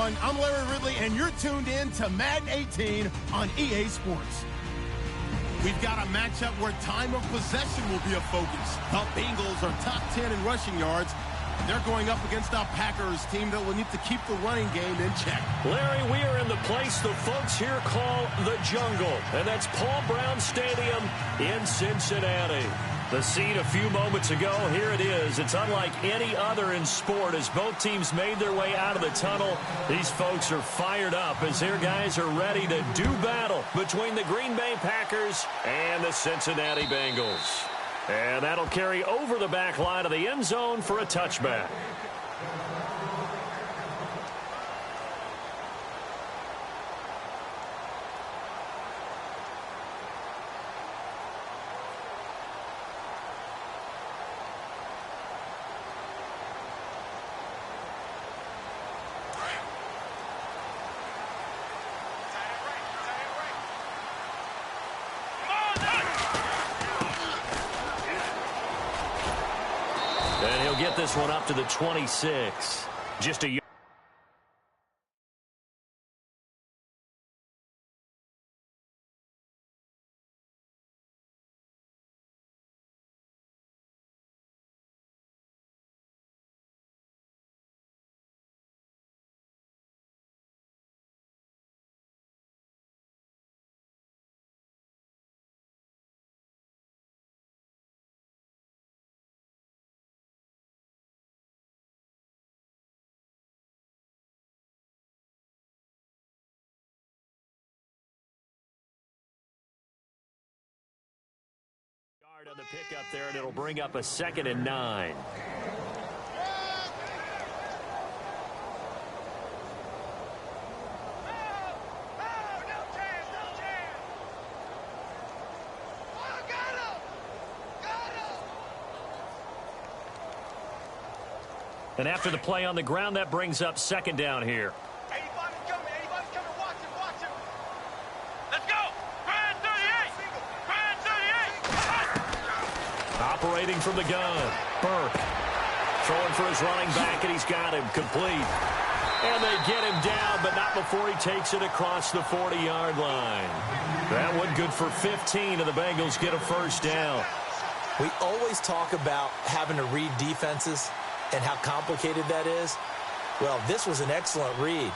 everyone. I'm Larry Ridley, and you're tuned in to Madden 18 on EA Sports. We've got a matchup where time of possession will be a focus. The Bengals are top 10 in rushing yards. They're going up against a Packers team that will need to keep the running game in check. Larry, we are in the place the folks here call the Jungle, and that's Paul Brown Stadium in Cincinnati. The scene a few moments ago, here it is. It's unlike any other in sport as both teams made their way out of the tunnel. These folks are fired up as their guys are ready to do battle between the Green Bay Packers and the Cincinnati Bengals. And that'll carry over the back line of the end zone for a touchback. And he'll get this one up to the 26. Just a on the pickup there, and it'll bring up a 2nd and 9. And after the play on the ground, that brings up 2nd down here. Operating from the gun, Burke. Throwing for his running back, and he's got him complete. And they get him down, but not before he takes it across the 40-yard line. That one good for 15, and the Bengals get a 1st down. We always talk about having to read defenses and how complicated that is. Well, this was an excellent read.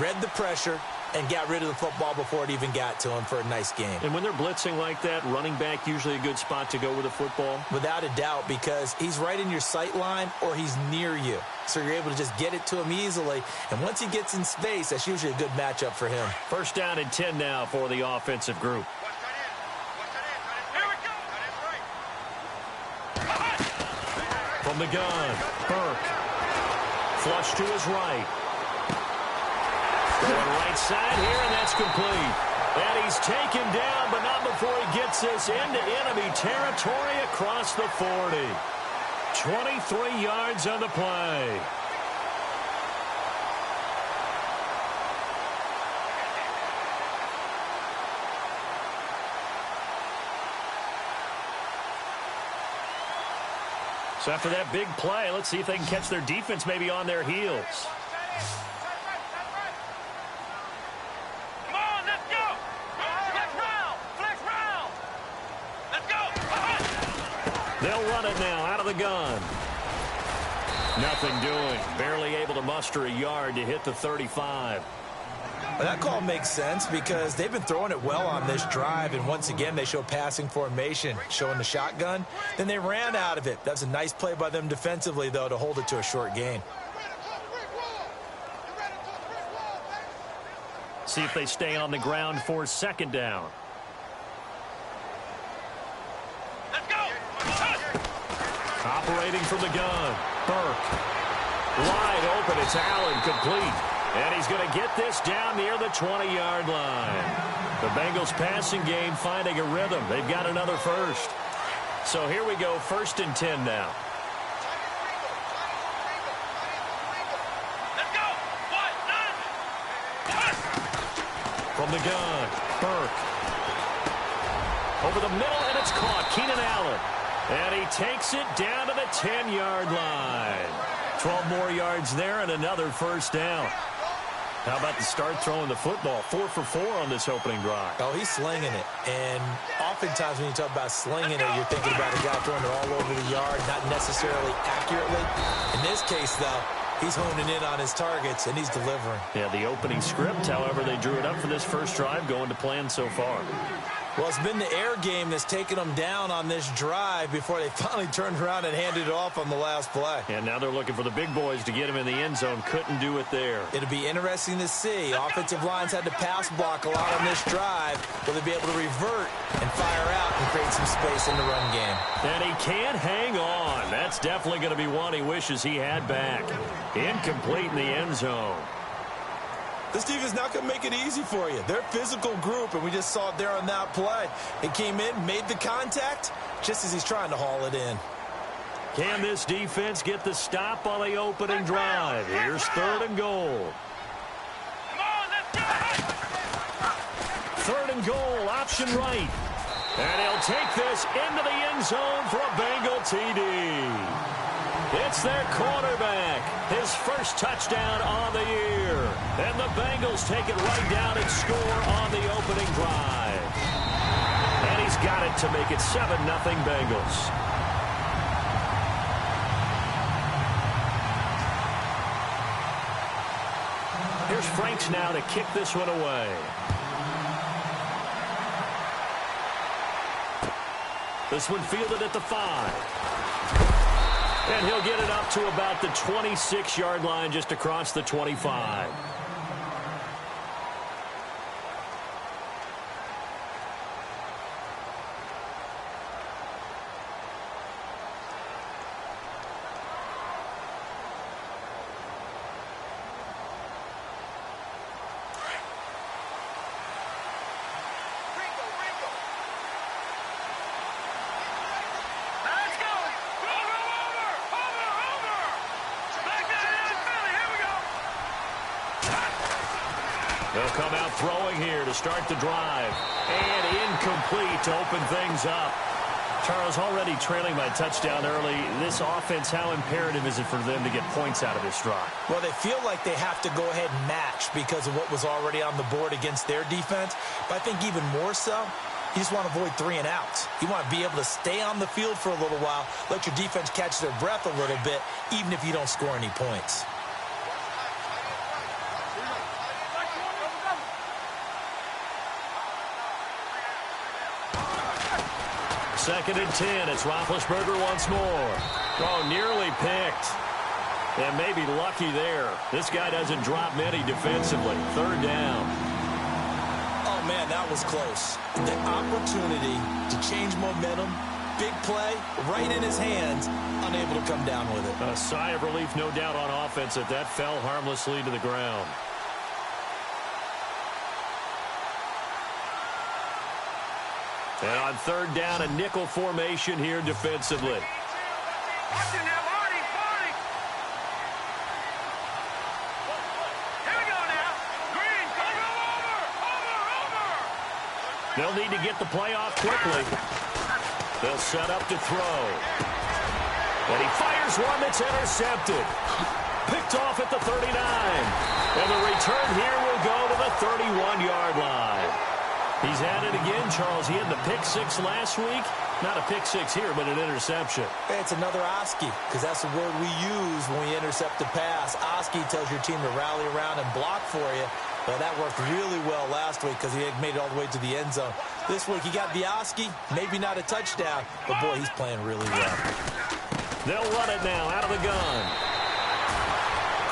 Read the pressure and got rid of the football before it even got to him for a nice game. And when they're blitzing like that, running back usually a good spot to go with the football? Without a doubt, because he's right in your sight line or he's near you. So you're able to just get it to him easily. And once he gets in space, that's usually a good matchup for him. 1st down and 10 now for the offensive group. From the gun, Burke. Flush to his right. Going right side here, and that's complete. And he's taken down, but not before he gets this into enemy territory across the 40. 23 yards on the play. So after that big play, let's see if they can catch their defense maybe on their heels. They'll run it now out of the gun. Nothing doing. Barely able to muster a yard to hit the 35. Well, that call makes sense because they've been throwing it well on this drive, and once again they show passing formation, showing the shotgun. Then they ran out of it. That's a nice play by them defensively, though, to hold it to a short gain. See if they stay on the ground for 2nd down. Operating from the gun, Burke. Wide open, it's Allen, complete. And he's going to get this down near the 20-yard line. The Bengals passing game finding a rhythm. They've got another 1st. So here we go, 1st and 10 now. From the gun, Burke. Over the middle, and it's caught. Keenan Allen. And he takes it down to the 10-yard line. 12 more yards there and another 1st down. How about the start throwing the football? 4 for 4 on this opening drive. Oh, he's slinging it. And oftentimes when you talk about slinging it, you're thinking about a guy throwing it all over the yard, not necessarily accurately. In this case, though, he's honing in on his targets, and he's delivering. Yeah, the opening script, however, they drew it up for this first drive, going to plan so far. Well, it's been the air game that's taken them down on this drive before they finally turned around and handed it off on the last play. And now they're looking for the big boys to get him in the end zone. Couldn't do it there. It'll be interesting to see. Offensive lines had to pass block a lot on this drive. Will they be able to revert and fire out and create some space in the run game? And he can't hang on. That's definitely going to be one he wishes he had back. Incomplete in the end zone. This defense not going to make it easy for you. They're a physical group, and we just saw it there on that play. It came in, made the contact, just as he's trying to haul it in. Can this defense get the stop on the opening drive? Here's 3rd and goal. 3rd and goal, option right. And he'll take this into the end zone for a Bengal TD. It's their quarterback, his first touchdown on the year. And the Bengals take it right down and score on the opening drive. And he's got it to make it 7-0 Bengals. Here's Franks now to kick this one away. This one fielded at the 5. And he'll get it up to about the 26-yard line, just across the 25. They'll come out throwing here to start the drive. And incomplete to open things up. Charles, already trailing by touchdown early. This offense, how imperative is it for them to get points out of this drive? Well, they feel like they have to go ahead and match because of what was already on the board against their defense. But I think even more so, you just want to avoid 3 and outs. You want to be able to stay on the field for a little while, let your defense catch their breath a little bit, even if you don't score any points. Second and 10. It's Roethlisberger once more. Oh, nearly picked. And maybe lucky there. This guy doesn't drop many defensively. 3rd down. Oh, man, that was close. The opportunity to change momentum, big play, right in his hands, unable to come down with it. A sigh of relief, no doubt, on offense that fell harmlessly to the ground. And on 3rd down, a nickel formation here defensively. They'll need to get the play off quickly. They'll set up to throw. And he fires one that's intercepted. Picked off at the 39. And the return here will go to the 31-yard line. He's had it again, Charles. He had the pick 6 last week. Not a pick 6 here, but an interception. Hey, it's another Oski, because that's the word we use when we intercept a pass. Oski tells your team to rally around and block for you. But that worked really well last week because he had made it all the way to the end zone. This week he got the Oski, maybe not a touchdown, but boy, he's playing really well. They'll run it now out of the gun.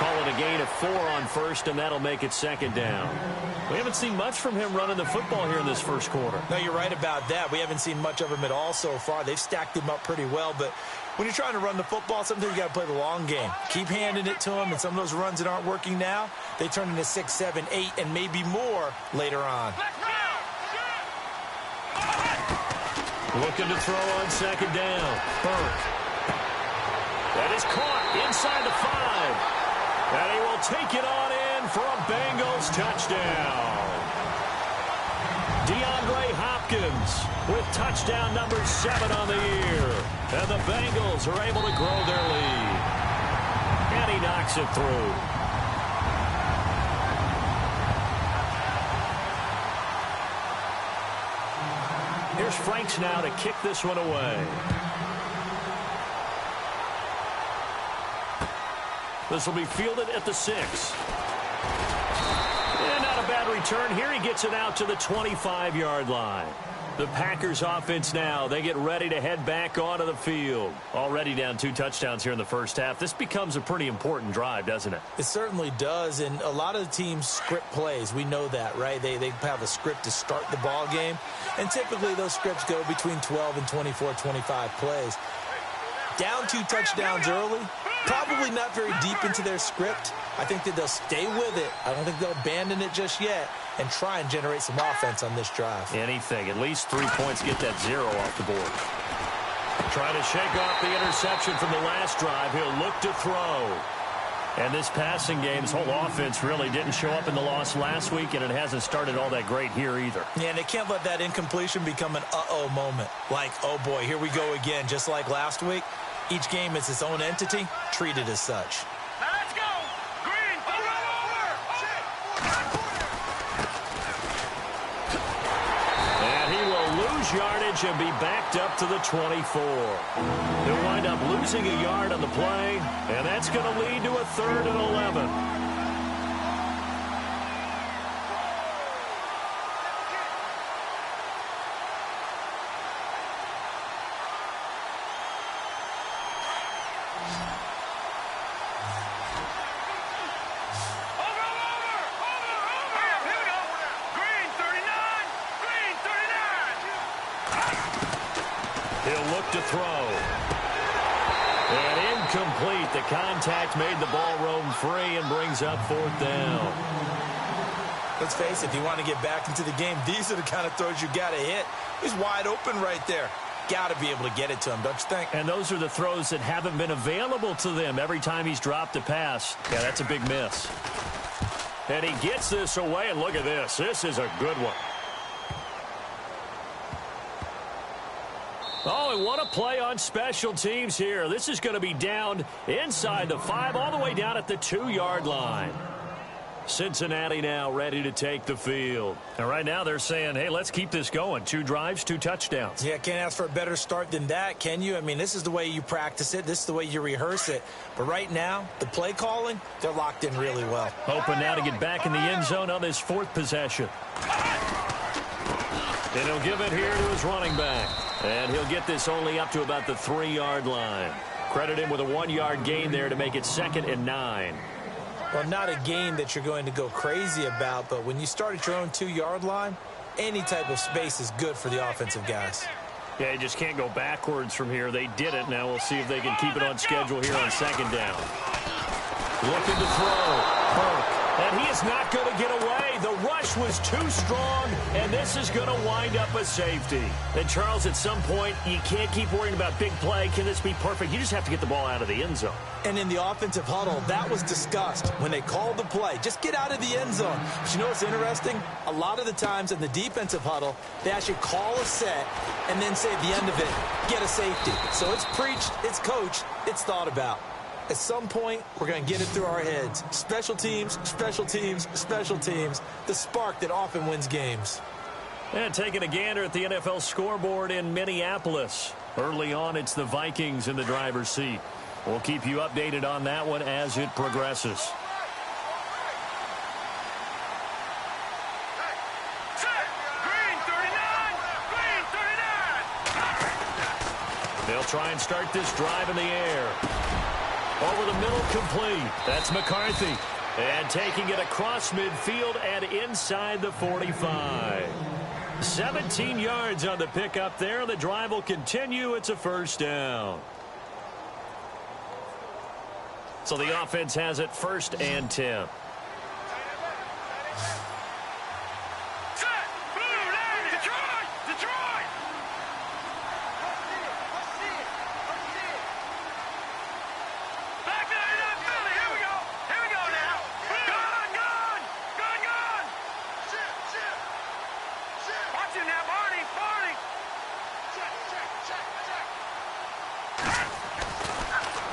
Call it a gain of 4 on first, and that'll make it 2nd down. We haven't seen much from him running the football here in this first quarter. No, you're right about that. We haven't seen much of him at all so far. They've stacked him up pretty well, but when you're trying to run the football, sometimes you got to play the long game. Keep handing it to him, and some of those runs that aren't working now, they turn into 6, 7, 8, and maybe more later on. Looking to throw on 2nd down. Burke. That is caught inside the 5. And he will take it on in for a Bengals touchdown. DeAndre Hopkins with touchdown number 7 on the year. And the Bengals are able to grow their lead. And he knocks it through. here's Franks now to kick this one away. This will be fielded at the 6. And not a bad return here. He gets it out to the 25-yard line. The Packers offense now, they get ready to head back onto the field. Already down 2 touchdowns here in the first half. This becomes a pretty important drive, doesn't it? It certainly does, and a lot of the teams script plays. We know that, right? They have a script to start the ball game, and typically those scripts go between 12 and 24, 25 plays. Down 2 touchdowns early, probably not very deep into their script. I think that they'll stay with it. I don't think they'll abandon it just yet and try and generate some offense on this drive. Anything. At least 3 points, get that 0 off the board. Trying to shake off the interception from the last drive. He'll look to throw. And this passing game's whole offense really didn't show up in the loss last week, and it hasn't started all that great here either. Yeah, and they can't let that incompletion become an uh-oh moment. Like, oh boy, here we go again, just like last week. Each game is its own entity, treated as such. Now let's go! Green, over! And he will lose yardage and be backed up to the 24. He'll wind up losing a yard on the play, and that's going to lead to a 3rd and 11. To throw. And incomplete. The contact made the ball roam free and brings up 4th down. Let's face it, if you want to get back into the game, these are the kind of throws you got to hit. He's wide open right there. Got to be able to get it to him, don't you think? And those are the throws that haven't been available to them every time he's dropped a pass. Yeah, that's a big miss. And he gets this away, and look at this. This is a good one. Oh, and what a play on special teams here. This is going to be down inside the 5, all the way down at the 2-yard line. Cincinnati now ready to take the field. And right now they're saying, hey, let's keep this going. 2 drives, 2 touchdowns. Yeah, can't ask for a better start than that, can you? I mean, this is the way you practice it. This is the way you rehearse it. But right now, the play calling, they're locked in really well. Hoping now to get back in the end zone on this 4th possession. And he'll give it here to his running back. And he'll get this only up to about the 3-yard line. Credit him with a 1-yard gain there to make it 2nd and 9. Well, not a gain that you're going to go crazy about, but when you start at your own 2-yard line, any type of space is good for the offensive guys. Yeah, you just can't go backwards from here. They did it. Now we'll see if they can keep it on schedule here on 2nd down. Looking to throw. Burke. And he is not going to get away. The rush was too strong, and this is going to wind up a safety. And, Charles, at some point, you can't keep worrying about big play. Can this be perfect? You just have to get the ball out of the end zone. And in the offensive huddle, that was discussed when they called the play. Just get out of the end zone. But you know what's interesting? A lot of the times in the defensive huddle, they actually call a set and then say at the end of it, get a safety. So it's preached, it's coached, it's thought about. At some point, we're going to get it through our heads. Special teams, special teams, special teams. The spark that often wins games. And taking a gander at the NFL scoreboard in Minneapolis. Early on, it's the Vikings in the driver's seat. We'll keep you updated on that one as it progresses. They'll try and start this drive in the air. Over the middle, complete. That's McCarthy. And taking it across midfield and inside the 45. 17 yards on the pickup there. The drive will continue. It's a 1st down. So the offense has it 1st and 10.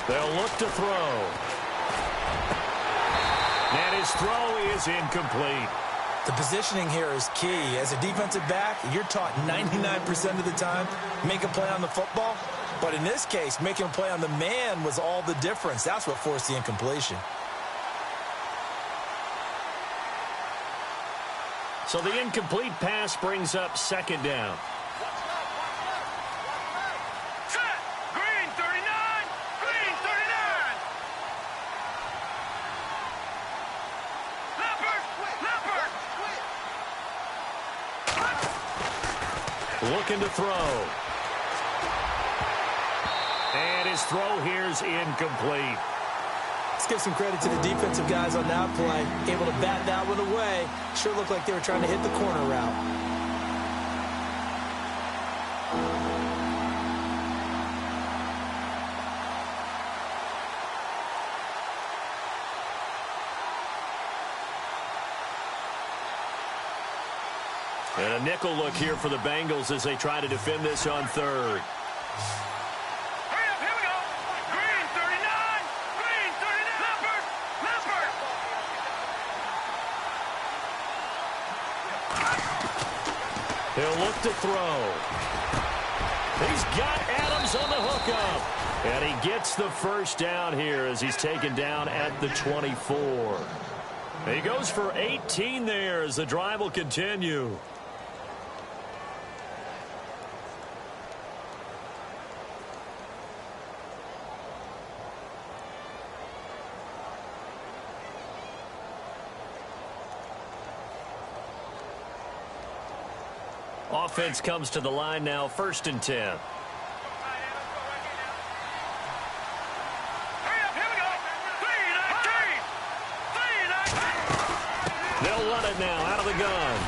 They'll look to throw. And his throw is incomplete. The positioning here is key. As a defensive back, you're taught 99% of the time, make a play on the football. But in this case, making a play on the man was all the difference. That's what forced the incompletion. So the incomplete pass brings up second down. Set. Green 39. Green 39. Leopard. Leopard. Looking to throw. And his throw here's incomplete. Let's give some credit to the defensive guys on that play. Able to bat that one away. Sure looked like they were trying to hit the corner route. And a nickel look here for the Bengals as they try to defend this on third. Hurry up, here we go. Green 39. Green 39. Leopard. Leopard. He'll look to throw. He's got Adams on the hookup. And he gets the first down here as he's taken down at the 24. He goes for 18 there as the drive will continue. Offense comes to the line now, 1st and 10. Hurry up, here we go. 3-19. 3-19. They'll run it now out of the gun.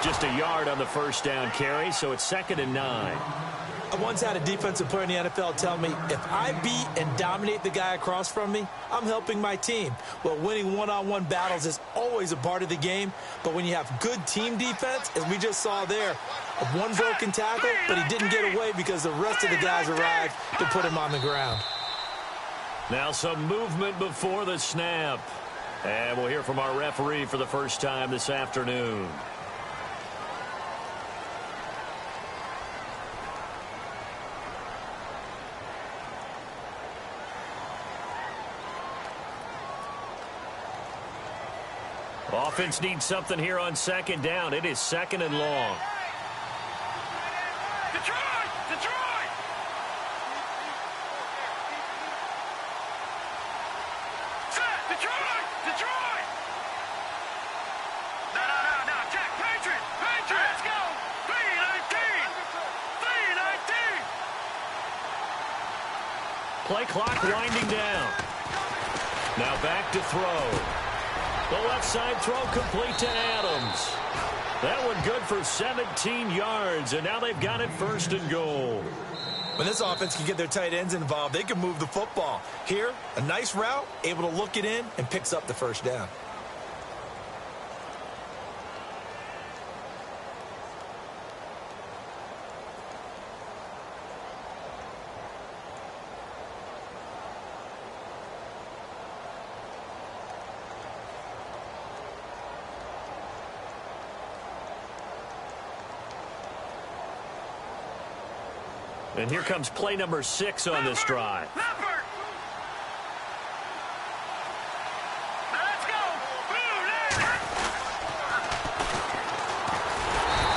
Just a yard on the first down carry, so it's 2nd and 9. I once had a defensive player in the NFL tell me, if I beat and dominate the guy across from me, I'm helping my team. Well, winning one-on-one battles is always a part of the game, but when you have good team defense, as we just saw there, one broken tackle, but he didn't get away because the rest of the guys arrived to put him on the ground. Now some movement before the snap. And we'll hear from our referee for the first time this afternoon. Offense needs something here on 2nd down. It is 2nd and long. Detroit! Detroit! Set! Detroit! Detroit! No. Check. Patriots! Let's go! 3-19! 3-19! Play clock winding down. Now back to throw. The left side throw complete to Adams. That one good for 17 yards, and now they've got it 1st and goal. When this offense can get their tight ends involved, they can move the football. Here, a nice route, able to look it in, and picks up the first down. And here comes play number 6 on this drive. Leopard! Let's go!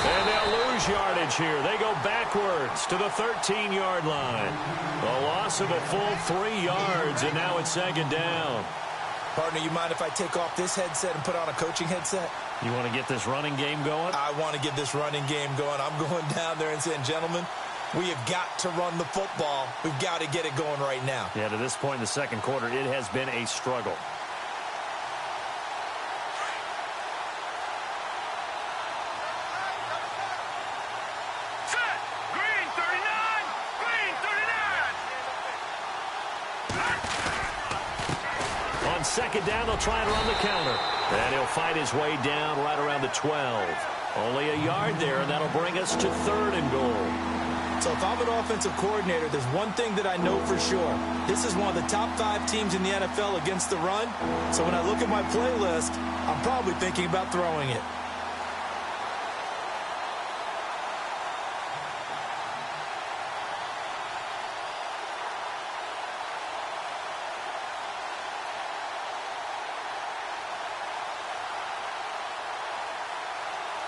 And they'll lose yardage here. They go backwards to the 13-yard line. A loss of a full 3 yards, and now it's 2nd down. Partner, you mind if I take off this headset and put on a coaching headset? You want to get this running game going? I want to get this running game going. I'm going down there and saying, gentlemen, we have got to run the football. We've got to get it going right now. Yeah, to this point in the 2nd quarter, it has been a struggle. Set! Green 39! Green 39! On 2nd down, they'll try and run the counter. And he'll fight his way down right around the 12. Only a yard there, and that'll bring us to 3rd and goal. So if I'm an offensive coordinator, there's one thing that I know for sure. This is one of the top 5 teams in the NFL against the run. So when I look at my playlist, I'm probably thinking about throwing it.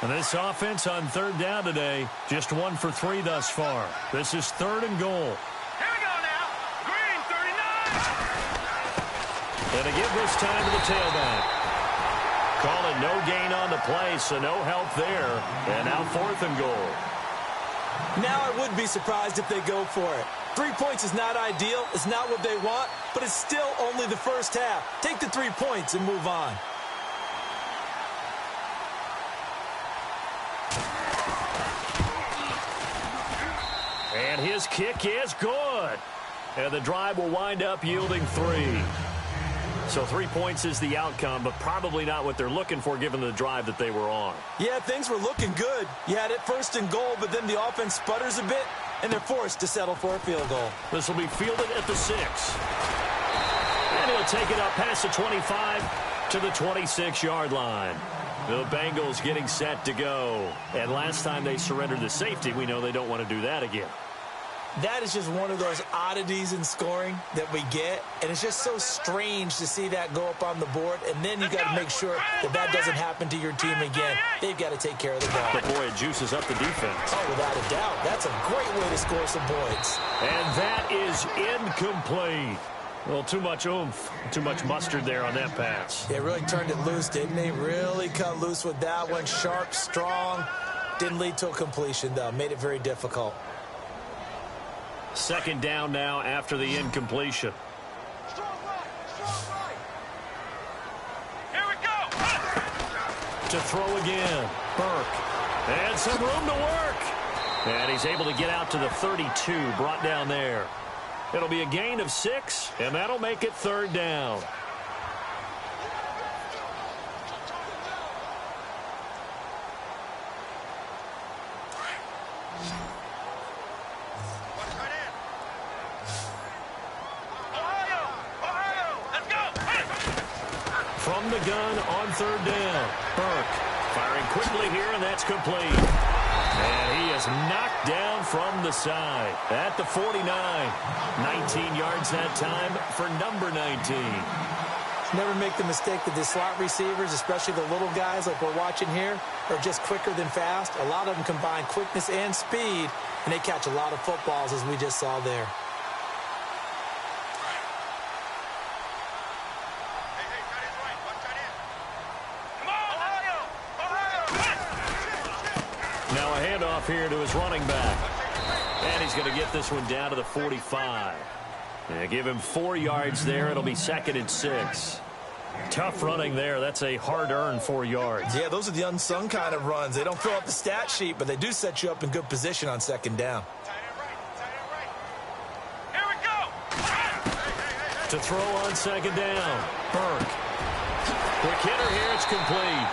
And this offense on third down today, just 1 for 3 thus far. This is 3rd and goal. Here we go now. Green, 39. And a give this time to the tailback. Call it no gain on the play, so no help there. And now 4th and goal. Now I would be surprised if they go for it. 3 points is not ideal. It's not what they want, but it's still only the first half. Take the 3 points and move on. And his kick is good. And the drive will wind up yielding 3. So 3 points is the outcome, but probably not what they're looking for given the drive that they were on. Yeah, things were looking good. You had it 1st and goal, but then the offense sputters a bit, and they're forced to settle for a field goal. This will be fielded at the 6. And he'll take it up past the 25 to the 26-yard line. The Bengals getting set to go. And last time they surrendered the safety, we know they don't want to do that again. That is just one of those oddities in scoring that we get, and it's just so strange to see that go up on the board, and then you got to make sure that that doesn't happen to your team again. They've got to take care of the ball. But boy, it juices up the defense. Oh, without a doubt. That's a great way to score some points. And that is incomplete. Well, too much oomph, too much mustard there on that pass. They really turned it loose, didn't they? Really cut loose with that one. Sharp, strong. Didn't lead to a completion, though. Made it very difficult. 2nd down now after the incompletion. Here we go. To throw again. Burke. And some room to work. And he's able to get out to the 32, brought down there. It'll be a gain of 6, and that'll make it 3rd down. From the gun on 3rd down. Burke firing quickly here, and that's complete. And he is knocked down from the side at the 49. 19 yards that time for number 19. Never make the mistake that the slot receivers, especially the little guys like we're watching here, are just quicker than fast. A lot of them combine quickness and speed, and they catch a lot of footballs, as we just saw there. Now a handoff here to his running back. And he's going to get this one down to the 45. Yeah, give him 4 yards there. It'll be 2nd and 6. Tough running there. That's a hard-earned 4 yards. Yeah, those are the unsung kind of runs. They don't fill up the stat sheet, but they do set you up in good position on 2nd down. Here we go. To throw on 2nd down. Burke. Quick hitter here. It's complete.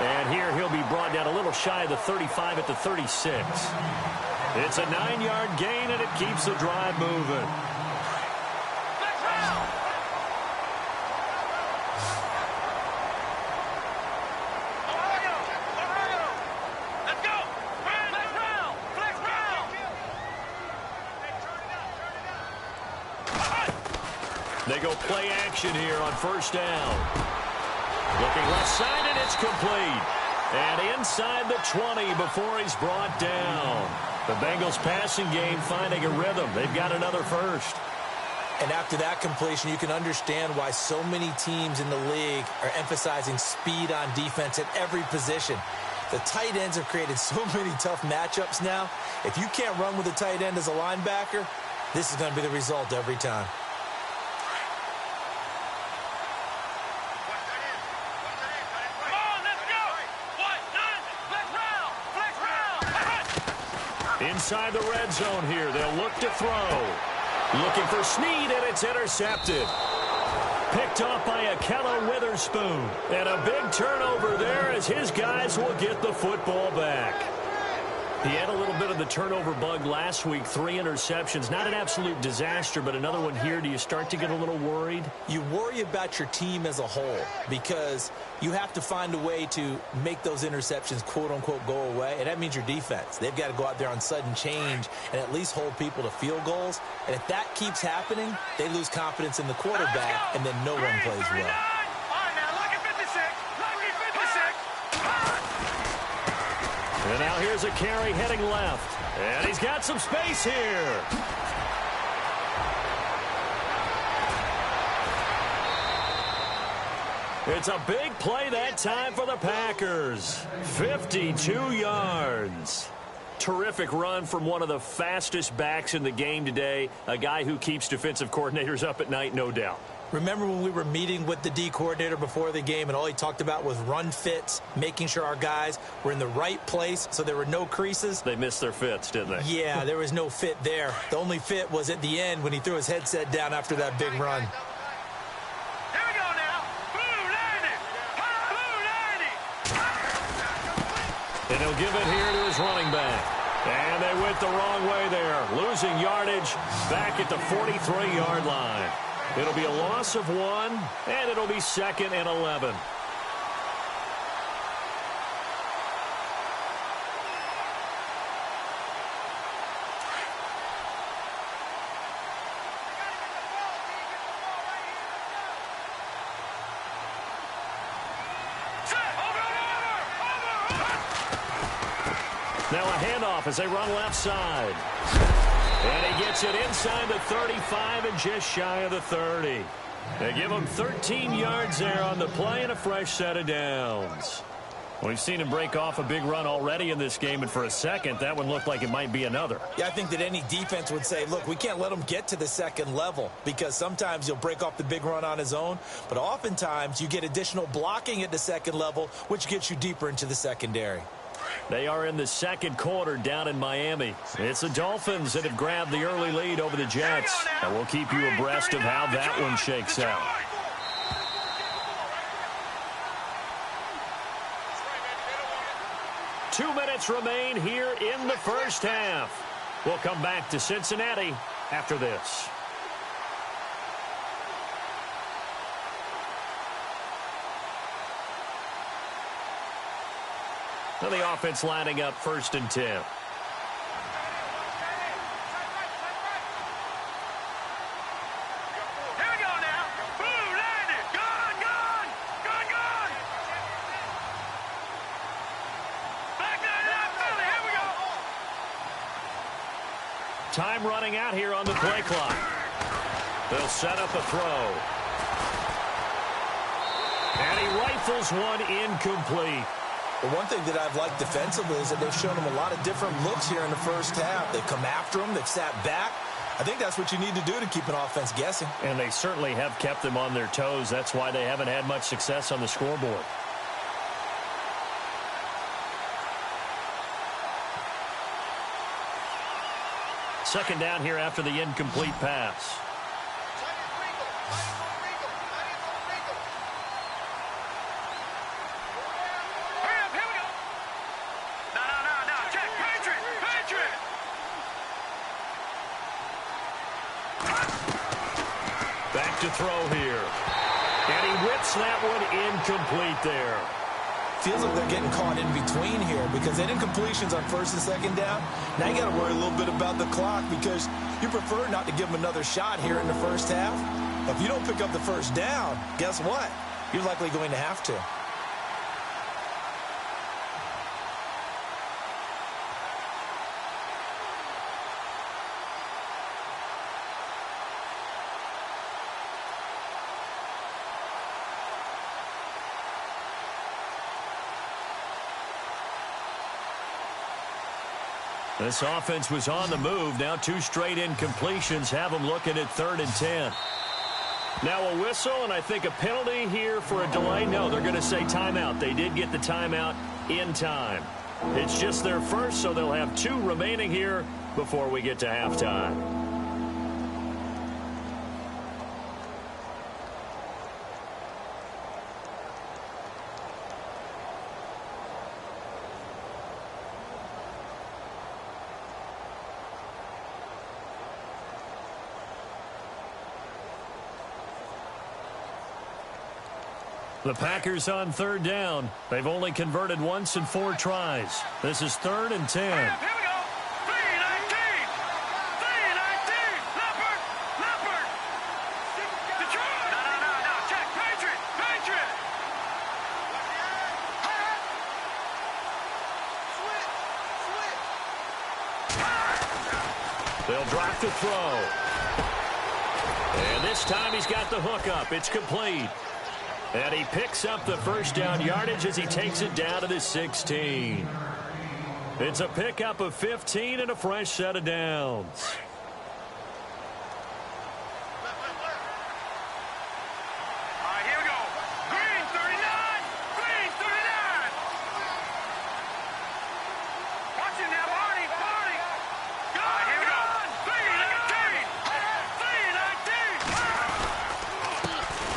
And here he'll be brought down a little shy of the 35 at the 36. It's a 9-yard gain, and it keeps the drive moving. They go play action here on 1st down. Looking left side, and it's complete. And inside the 20 before he's brought down. The Bengals passing game finding a rhythm. They've got another first. And after that completion, you can understand why so many teams in the league are emphasizing speed on defense at every position. The tight ends have created so many tough matchups now. If you can't run with a tight end as a linebacker, this is going to be the result every time. Inside the red zone here, they'll look to throw. Looking for Snead, and it's intercepted. Picked off by Akella Witherspoon. And a big turnover there as his guys will get the football back. He had a little bit of the turnover bug last week, 3 interceptions. Not an absolute disaster, but another one here. Do you start to get a little worried? You worry about your team as a whole because you have to find a way to make those interceptions, quote-unquote, go away, and that means your defense. They've got to go out there on sudden change and at least hold people to field goals. And if that keeps happening, they lose confidence in the quarterback, and then no one plays well. And now here's a carry heading left. And he's got some space here. It's a big play that time for the Packers. 52 yards. Terrific run from one of the fastest backs in the game today. A guy who keeps defensive coordinators up at night, no doubt. Remember when we were meeting with the D coordinator before the game and all he talked about was run fits, making sure our guys were in the right place so there were no creases? They missed their fits, didn't they? Yeah, there was no fit there. The only fit was at the end when he threw his headset down after that big run. Here we go now. Blue 90. And he'll give it here to his running back. And they went the wrong way there. Losing yardage back at the 43-yard line. It'll be a loss of 1, and it'll be 2nd and 11. Now a handoff as they run left side. And he gets it inside the 35 and just shy of the 30. They give him 13 yards there on the play and a fresh set of downs. We've seen him break off a big run already in this game, and for a second, that one looked like it might be another. Yeah, I think that any defense would say, look, we can't let him get to the second level because sometimes he'll break off the big run on his own, but oftentimes you get additional blocking at the second level, which gets you deeper into the secondary. They are in the second quarter down in Miami. It's the Dolphins that have grabbed the early lead over the Jets. And we'll keep you abreast of how that one shakes out. Two minutes remain here in the first half. We'll come back to Cincinnati after this. Now the offense lining up 1st and 10. Here we go now. Blue 90. Gone. Back 99 Philly. Here we go. Time running out here on the play clock. They'll set up a throw. And he rifles one incomplete. The one thing that I've liked defensively is that they've shown them a lot of different looks here in the first half. They've come after them. They've sat back. I think that's what you need to do to keep an offense guessing. And they certainly have kept them on their toes. That's why they haven't had much success on the scoreboard. Second down here after the incomplete pass. To throw here. And he whips that one incomplete there. Feels like they're getting caught in between here because they did incompletions on 1st and 2nd down. Now you got to worry a little bit about the clock because you prefer not to give them another shot here in the first half. But if you don't pick up the first down, guess what? You're likely going to have to. This offense was on the move. Now 2 straight incompletions have them looking at 3rd and 10. Now a whistle and I think a penalty here for a delay. No, they're going to say timeout. They did get the timeout in time. It's just their first, so they'll have 2 remaining here before we get to halftime. The Packers on third down. They've only converted once in 4 tries. This is 3rd and 10. Here we go. 3-19. 3-19. Leopard. Detroit. No. Check. Patriot. They'll drop the throw. And this time he's got the hook up. It's complete. And he picks up the first down yardage as he takes it down to the 16. It's a pickup of 15 and a fresh set of downs. All right, here we go. Green 39. Watch it now, Barney. All right, here we go. 3-19.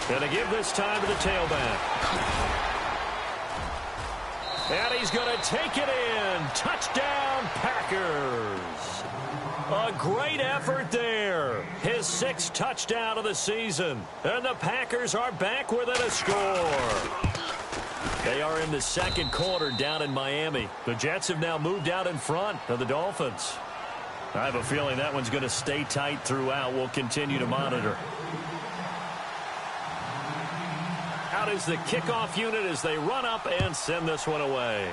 Going to give this time to the tailback. And he's going to take it in. Touchdown, Packers. A great effort there. His 6th touchdown of the season. And the Packers are back within a score. They are in the second quarter down in Miami. The Jets have now moved out in front of the Dolphins. I have a feeling that one's going to stay tight throughout. We'll continue to monitor. Out is the kickoff unit as they run up and send this one away.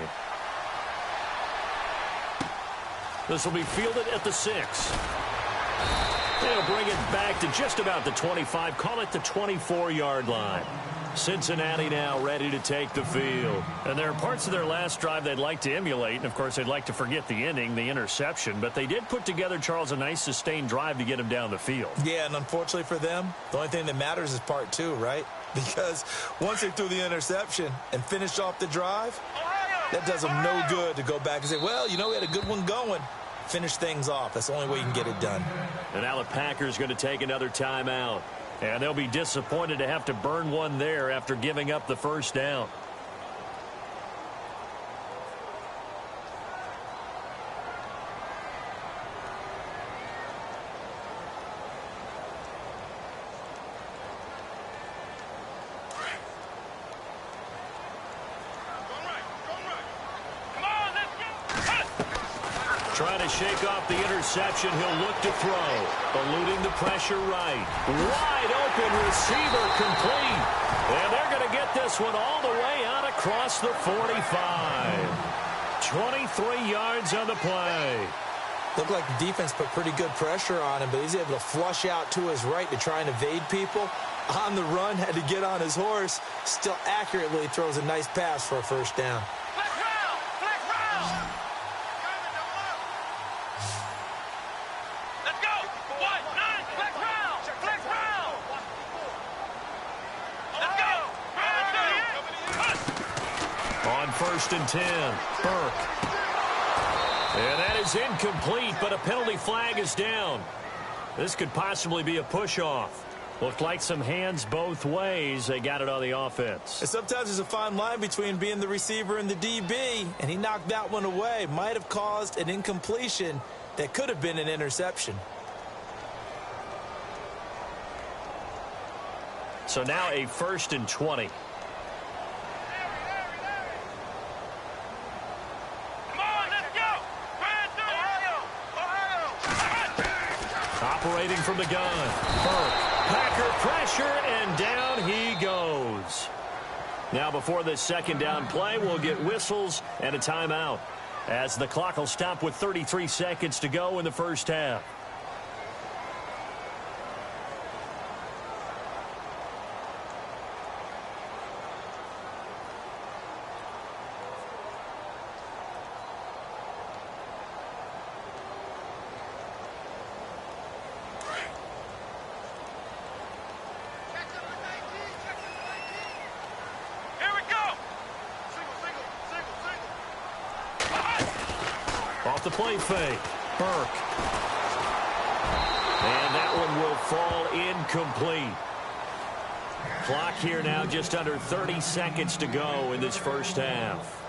This will be fielded at the 6. They'll bring it back to just about the 25. Call it the 24-yard line. Cincinnati now ready to take the field. And there are parts of their last drive they'd like to emulate. And, of course, they'd like to forget the ending, the interception. But they did put together, Charles, a nice sustained drive to get him down the field. Yeah, and unfortunately for them, the only thing that matters is part 2, right? Because once they threw the interception and finished off the drive, that does them no good to go back and say, well, you know, we had a good one going. Finish things off. That's the only way you can get it done. And now the Packers going to take another timeout. And they'll be disappointed to have to burn one there after giving up the first down. Trying to shake off the interception. He'll look to throw. Eluding the pressure right. Wide open receiver complete. And they're going to get this one all the way out across the 45. 23 yards on the play. Looked like the defense put pretty good pressure on him, but he's able to flush out to his right to try and evade people. On the run, had to get on his horse. Still accurately throws a nice pass for a first down. Flex round. Let's go. 1-9. Flex round. Let's go. On 1st and 10, Burke. And that is incomplete, but a penalty flag is down. This could possibly be a push-off. Looked like some hands both ways. They got it on the offense. And sometimes there's a fine line between being the receiver and the DB, and he knocked that one away. Might have caused an incompletion that could have been an interception. So now a 1st and 20. Operating from the gun. Burke. Packer pressure, and down he goes. Now before this second down play, we'll get whistles and a timeout, as the clock will stop with 33 seconds to go in the first half. Off the play fake. Burke. And that one will fall incomplete. Clock here now just under 30 seconds to go in this first half.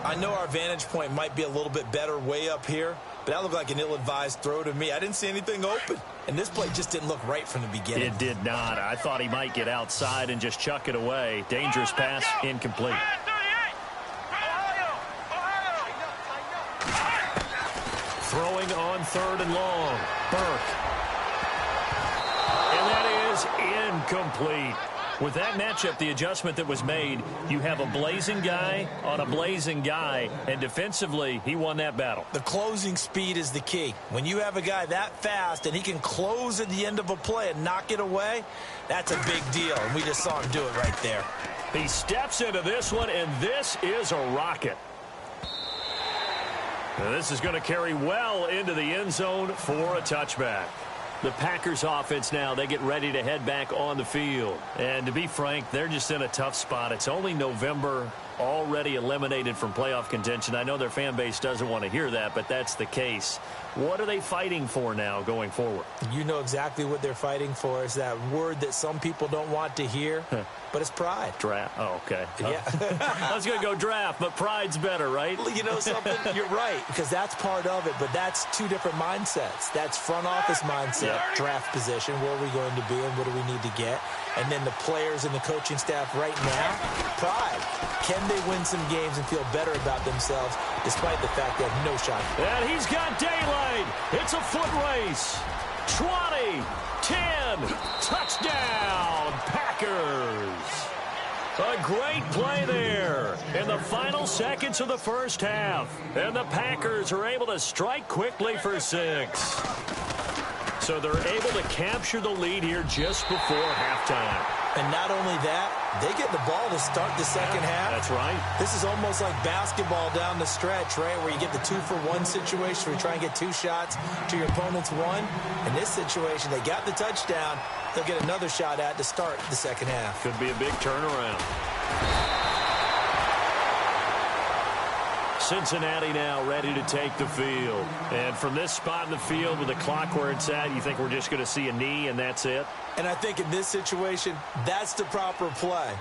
I know our vantage point might be a little bit better way up here, but that looked like an ill-advised throw to me. I didn't see anything open. And this play just didn't look right from the beginning. It did not. I thought he might get outside and just chuck it away. Dangerous pass, incomplete. Throwing on 3rd and long. Burke. And that is incomplete. With that matchup, the adjustment that was made, you have a blazing guy on a blazing guy, and defensively, he won that battle. The closing speed is the key. When you have a guy that fast and he can close at the end of a play and knock it away, that's a big deal, and we just saw him do it right there. He steps into this one, and this is a rocket. Now, this is going to carry well into the end zone for a touchback. The Packers offense now, they get ready to head back on the field. And to be frank, they're just in a tough spot. It's only November, already eliminated from playoff contention. I know their fan base doesn't want to hear that, but that's the case. What are they fighting for now going forward? You know exactly what they're fighting for. Is that word that some people don't want to hear, but it's pride. Draft. Oh, okay. Yeah. I was going to go draft, but pride's better, right? You know something? You're right, because that's part of it, but that's two different mindsets. That's front office mindset, draft position, where are we going to be and what do we need to get? And then the players and the coaching staff right now, pride. Can they win some games and feel better about themselves despite the fact they have no shot? And he's got daylight. It's a foot race. 20, 10, touchdown, Packers. A great play there in the final seconds of the first half. And the Packers are able to strike quickly for 6. So they're able to capture the lead here just before halftime. And not only that, they get the ball to start the second half. That's right. This is almost like basketball down the stretch, right, where you get the 2-for-1 situation where you try and get 2 shots to your opponent's 1. In this situation, they got the touchdown. They'll get another shot at to start the second half. Could be a big turnaround. Cincinnati now ready to take the field. And from this spot in the field with the clock where it's at, you think we're just going to see a knee and that's it? And I think in this situation, that's the proper play.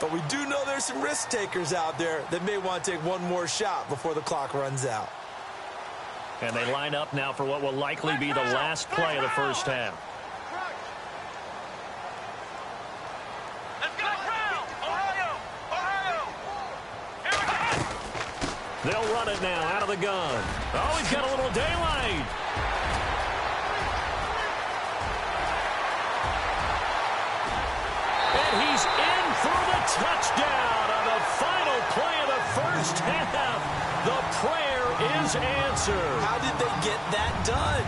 But we do know there's some risk takers out there that may want to take one more shot before the clock runs out. And they line up now for what will likely be the last play of the first half. They'll run it now out of the gun. Oh, he's got a little daylight. And he's in for the touchdown on the final play of the first half. The prayer is answered. How did they get that done?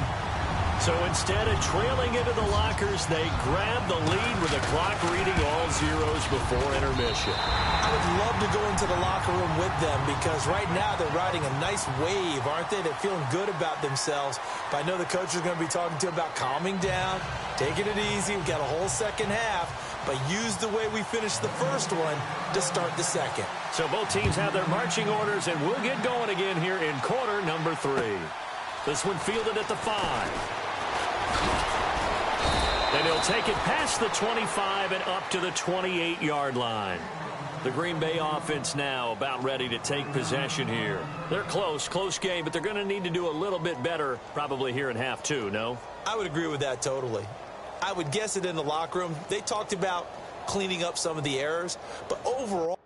So instead of trailing into the lockers, they grab the lead with the clock reading all zeros before intermission. I would love to go into the locker room with them because right now they're riding a nice wave, aren't they? They're feeling good about themselves. But I know the coach is going to be talking to them about calming down, taking it easy. We've got a whole second half, but use the way we finished the first one to start the second. So both teams have their marching orders, and we'll get going again here in quarter number 3. This one fielded at the 5. And he'll take it past the 25 and up to the 28-yard line. The Green Bay offense now about ready to take possession here. They're close game, but they're going to need to do a little bit better probably here in half 2, no? I would agree with that totally. I would guess it in the locker room. They talked about cleaning up some of the errors, but overall,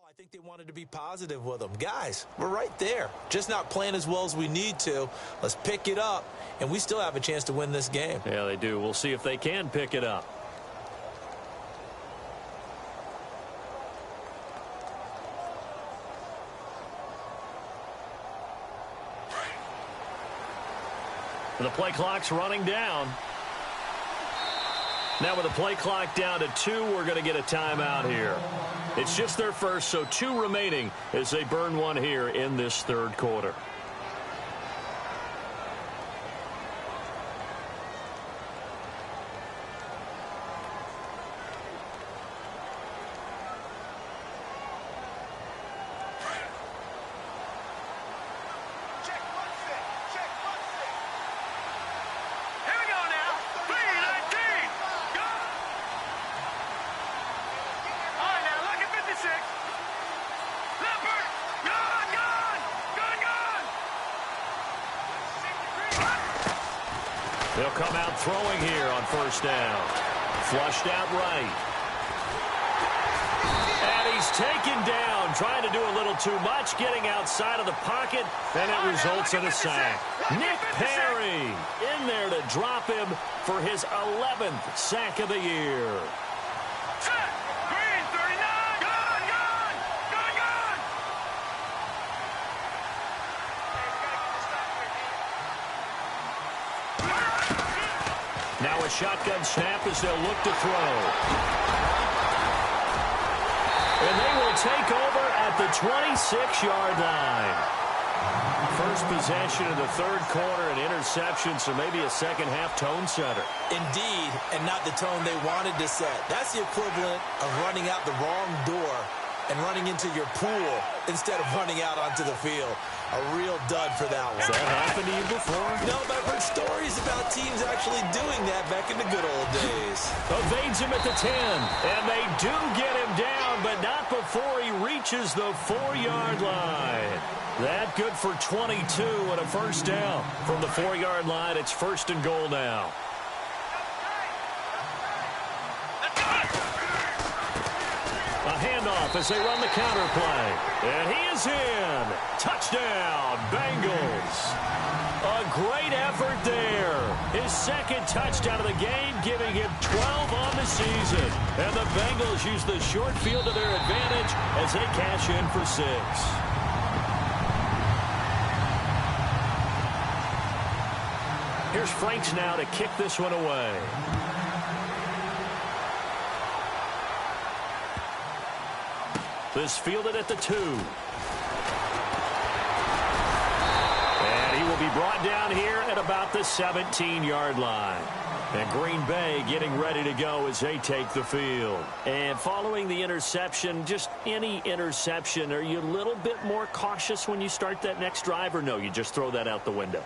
I think they wanted to be positive with them. Guys, we're right there. Just not playing as well as we need to. Let's pick it up, and we still have a chance to win this game. Yeah, they do. We'll see if they can pick it up. The play clock's running down. Now with the play clock down to 2, we're going to get a timeout here. It's just their first, so 2 remaining as they burn one here in this third quarter. They'll come out throwing here on first down. Flushed out right. And he's taken down, trying to do a little too much, getting outside of the pocket, and it results in a sack. Nick Perry in there to drop him for his 11th sack of the year. Green, 39. Gone. Now a shotgun snap as they'll look to throw. And they will take over at the 26-yard line. First possession in the third quarter, an interception, so maybe a second-half tone setter. Indeed, and not the tone they wanted to set. That's the equivalent of running out the wrong door and running into your pool instead of running out onto the field. A real dud for that one. Has that happened to you before? No, but I've heard stories about teams actually doing that back in the good old days. Evades him at the 10, and they do get him down, but not before he reaches the 4-yard line. That good for 22 and a first down. From the 4-yard line, it's first and goal now. A handoff as they run the counter play. And he is in. Touchdown, Bengals. A great effort there. His second touchdown of the game, giving him 12 on the season. And the Bengals use the short field to their advantage as they cash in for 6. Here's Franks now to kick this one away. This fielded at the 2. And he will be brought down here at about the 17-yard line. And Green Bay getting ready to go as they take the field. And following the interception, just any interception, are you a little bit more cautious when you start that next drive, or no, you just throw that out the window?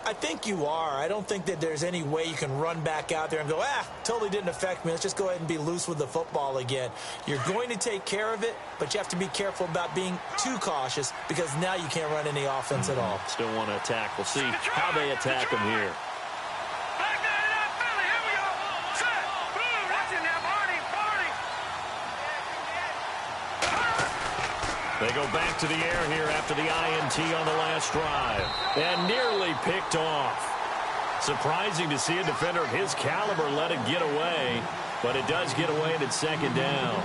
I think you are. I don't think that there's any way you can run back out there and go, totally didn't affect me. Let's just go ahead and be loose with the football again. You're going to take care of it, but you have to be careful about being too cautious because now you can't run any offense at all. Still want to attack. We'll see how they attack him here. They go back to the air here after the INT on the last drive. And nearly picked off. Surprising to see a defender of his caliber let it get away. But it does get away and it's second down.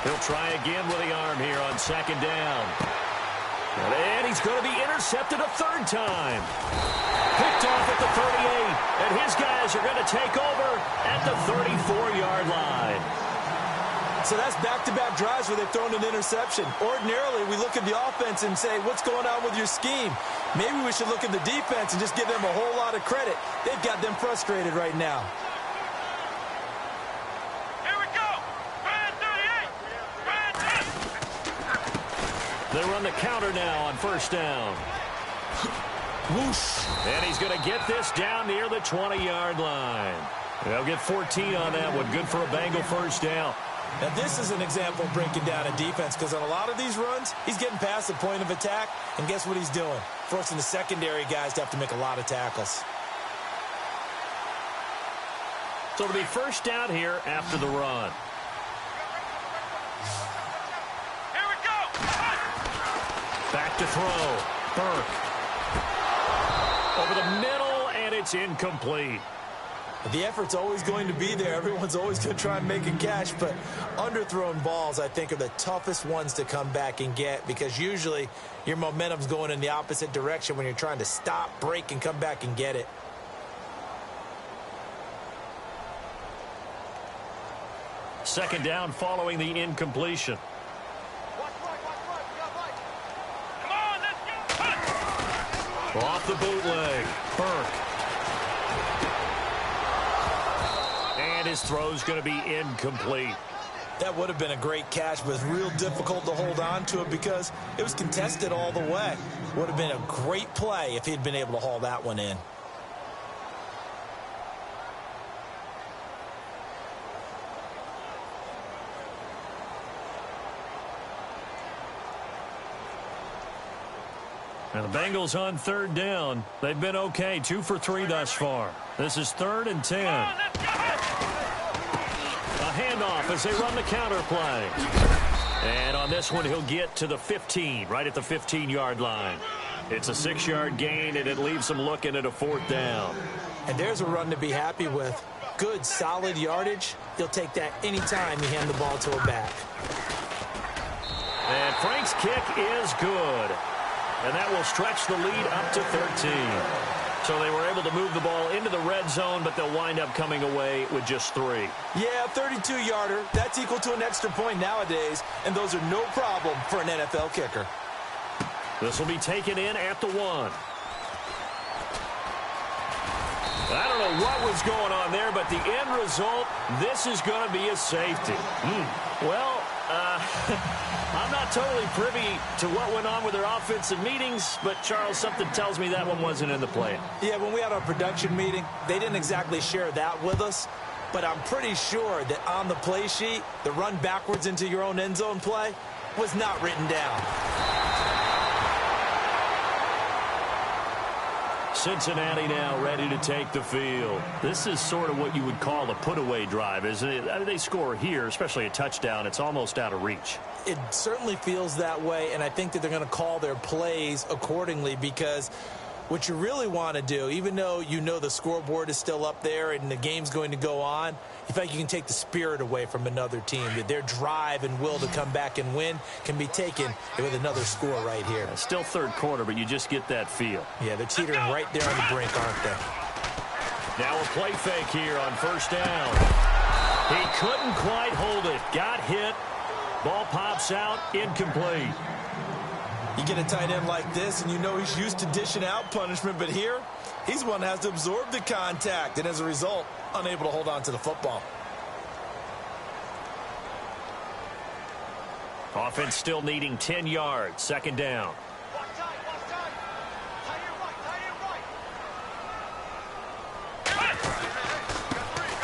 He'll try again with the arm here on second down. And he's going to be intercepted a third time. Picked off at the 38. And his guys are going to take over at the 34-yard line. So that's back-to-back drives where they've thrown an interception. Ordinarily, we look at the offense and say, what's going on with your scheme? Maybe we should look at the defense and just give them a whole lot of credit. They've got them frustrated right now. They run the counter now on first down. Whoosh. And he's going to get this down near the 20-yard line. They'll get 14 on that one. Good for a Bengal first down. Now, this is an example of breaking down a defense because on a lot of these runs, he's getting past the point of attack, and guess what he's doing? Forcing the secondary guys to have to make a lot of tackles. So it'll be first down here after the run. Back to throw. Burke. Over the middle, and it's incomplete. The effort's always going to be there. Everyone's always going to try and make a catch, but underthrown balls, I think, are the toughest ones to come back and get because usually your momentum's going in the opposite direction when you're trying to stop, break, and come back and get it. Second down following the incompletion. Off the bootleg. Burke. And his throw's going to be incomplete. That would have been a great catch, but it's real difficult to hold on to it because it was contested all the way. Would have been a great play if he'd been able to haul that one in. And the Bengals on third down. They've been okay, 2 for 3 thus far. This is 3rd and 10. A handoff as they run the counter play. And on this one, he'll get to the 15, right at the 15-yard line. It's a 6-yard gain, and it leaves them looking at a 4th down. And there's a run to be happy with. Good, solid yardage. He'll take that anytime you hand the ball to a back. And Frank's kick is good. And that will stretch the lead up to 13. So they were able to move the ball into the red zone, but they'll wind up coming away with just 3. Yeah, 32-yarder. That's equal to an extra point nowadays, and those are no problem for an NFL kicker. This will be taken in at the 1. I don't know what was going on there, but the end result, this is going to be a safety. Well, I'm not totally privy to what went on with their offensive meetings, but, Charles, something tells me that one wasn't in the plan. Yeah, when we had our production meeting, they didn't exactly share that with us, but I'm pretty sure that on the play sheet, the run backwards into your own end zone play was not written down. Cincinnati now ready to take the field. This is sort of what you would call a put-away drive, isn't it? I mean, they score here, especially a touchdown. It's almost out of reach. It certainly feels that way, and I think that they're going to call their plays accordingly because what you really want to do, even though you know the scoreboard is still up there and the game's going to go on, you feel like you can take the spirit away from another team, that their drive and will to come back and win can be taken with another score right here. Still third quarter, but you just get that feel. Yeah, they're teetering right there on the brink, aren't they? Now a play fake here on 1st down. He couldn't quite hold it. Got hit. Ball pops out. Incomplete. You get a tight end like this, and you know he's used to dishing out punishment, but here, he's one that has to absorb the contact, and as a result, unable to hold on to the football. Offense still needing 10 yards. 2nd down.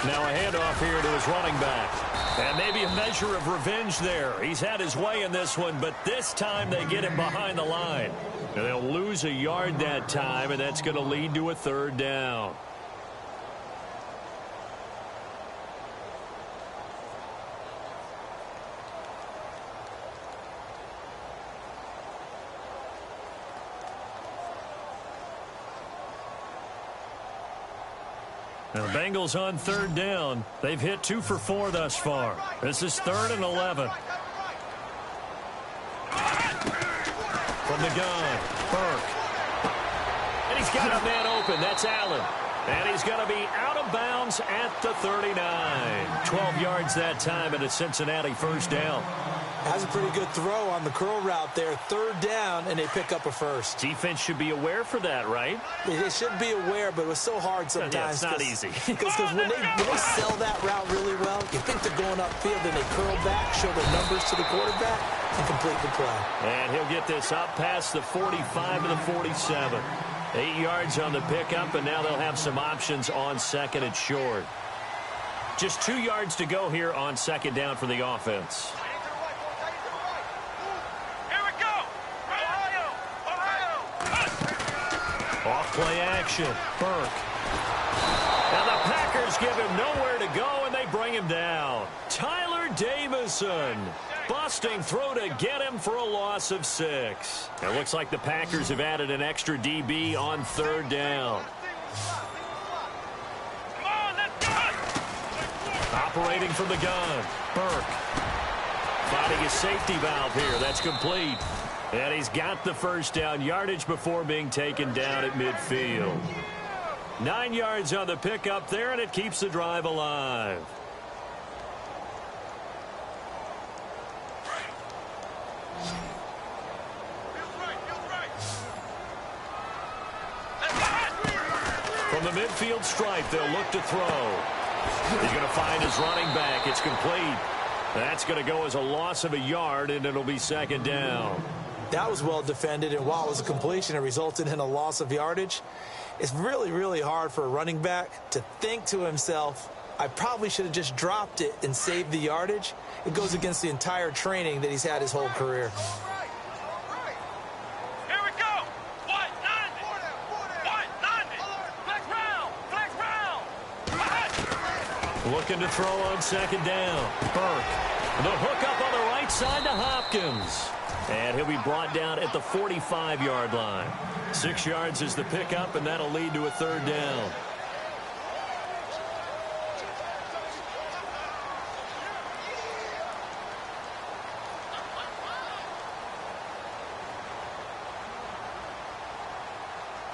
Now a handoff here to his running back. And maybe a measure of revenge there. He's had his way in this one, but this time they get him behind the line. And they'll lose a yard that time, and that's going to lead to a 3rd down. And the Bengals on 3rd down. They've hit 2 for 4 thus far. This is 3rd and 11. From the gun, Burke. And he's got a man open. That's Allen. And he's going to be out of bounds at the 39. 12 yards that time, and a Cincinnati 1st down. Has a pretty good throw on the curl route there. 3rd down, and they pick up a 1st. Defense should be aware for that, right? They should be aware, but it was so hard sometimes. Yeah, it's not easy. Because when they sell that route really well, you think they're going upfield, and they curl back, show their numbers to the quarterback, and complete the play. And he'll get this up past the 45 to the 47. 8 yards on the pickup, and now they'll have some options on 2nd and short. Just 2 yards to go here on 2nd down for the offense. Off-play action. Burke. And the Packers give him nowhere to go, and they bring him down. Tyler Davison. Busting through to get him for a loss of 6. It looks like the Packers have added an extra DB on 3rd down. Operating from the gun. Burke. Finding his safety valve here. That's complete. And he's got the 1st down yardage before being taken down at midfield. 9 yards on the pickup there, and it keeps the drive alive. From the midfield stripe, they'll look to throw. He's going to find his running back. It's complete. That's going to go as a loss of a yard, and it'll be second down. That was well defended, and while it was a completion, it resulted in a loss of yardage. It's really, really hard for a running back to think to himself, I probably should have just dropped it and saved the yardage. It goes against the entire training that he's had his whole career. Here we go. White 90. White 90. Flex round. Flex round. Looking to throw on second down. Burke. The hook up on the right side to Hopkins. And he'll be brought down at the 45-yard line. 6 yards is the pickup, and that'll lead to a third down.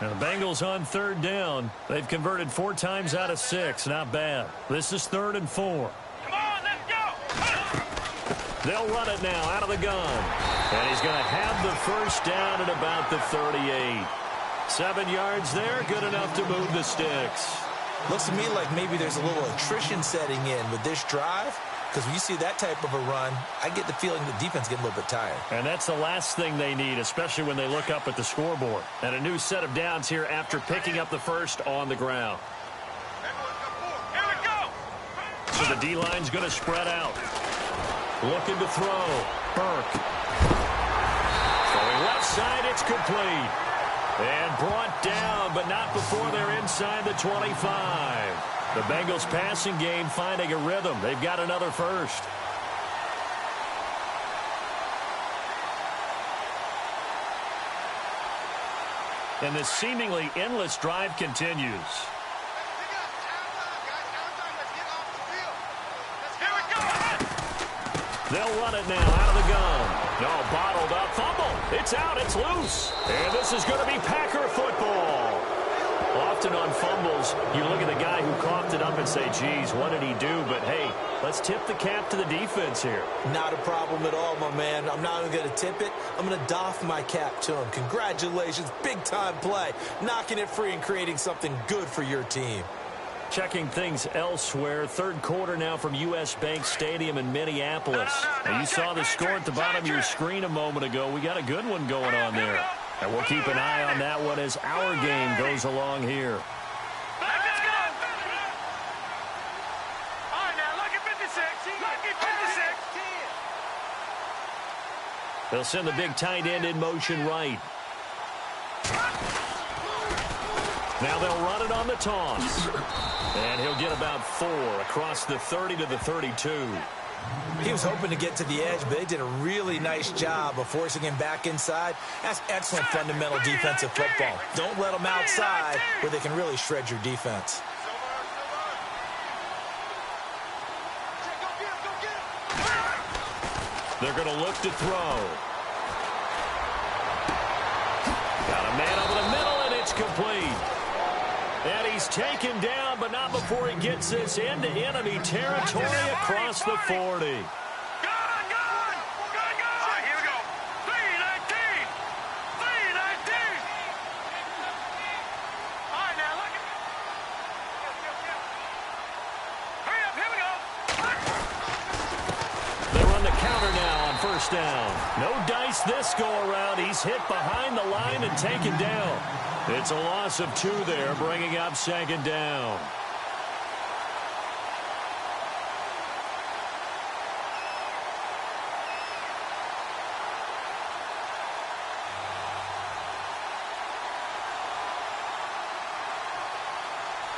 Now the Bengals on third down. They've converted 4 times out of 6. Not bad. This is 3rd and 4. Come on, let's go. They'll run it now out of the gun. And he's going to have the first down at about the 38. 7 yards there, good enough to move the sticks. Looks to me like maybe there's a little attrition setting in with this drive, because when you see that type of a run, I get the feeling the defense getting a little bit tired. And that's the last thing they need, especially when they look up at the scoreboard. And a new set of downs here after picking up the first on the ground. Here we go. So the D-line's going to spread out. Looking to throw. Burke. Throwing left side, it's complete. And brought down, but not before they're inside the 25. The Bengals passing game finding a rhythm. They've got another first. And this seemingly endless drive continues. They'll run it now out of the gun. No, bottled up. Fumble. It's out. It's loose. And this is going to be Packer football. Often on fumbles, you look at the guy who coughed it up and say, geez, what did he do? But, hey, let's tip the cap to the defense here. Not a problem at all, my man. I'm not even going to tip it. I'm going to doff my cap to him. Congratulations. Big-time play. Knocking it free and creating something good for your team. Checking things elsewhere. Third quarter now from U.S. Bank Stadium in Minneapolis. And you saw the score at the bottom of your screen a moment ago. We got a good one going on there. And we'll keep an eye on that one as our game goes along here. Let's go. All right, now, look at 56. Look at 56. They'll send the big tight end in motion right. Now they'll run it on the toss. And he'll get about 4 across the 30 to the 32. He was hoping to get to the edge, but they did a really nice job of forcing him back inside. That's excellent fundamental defensive football. Don't let them outside where they can really shred your defense. They're going to look to throw. Got a man over the middle, and it's complete. And he's taken down, but not before he gets this into enemy territory across the 40. Gone. Here we go. 319. 319. All right, now, look at hurry up. Here we go. They run the counter now on first down. No dice this go-around. He's hit behind the line and taken down. It's a loss of 2 there, bringing up second down.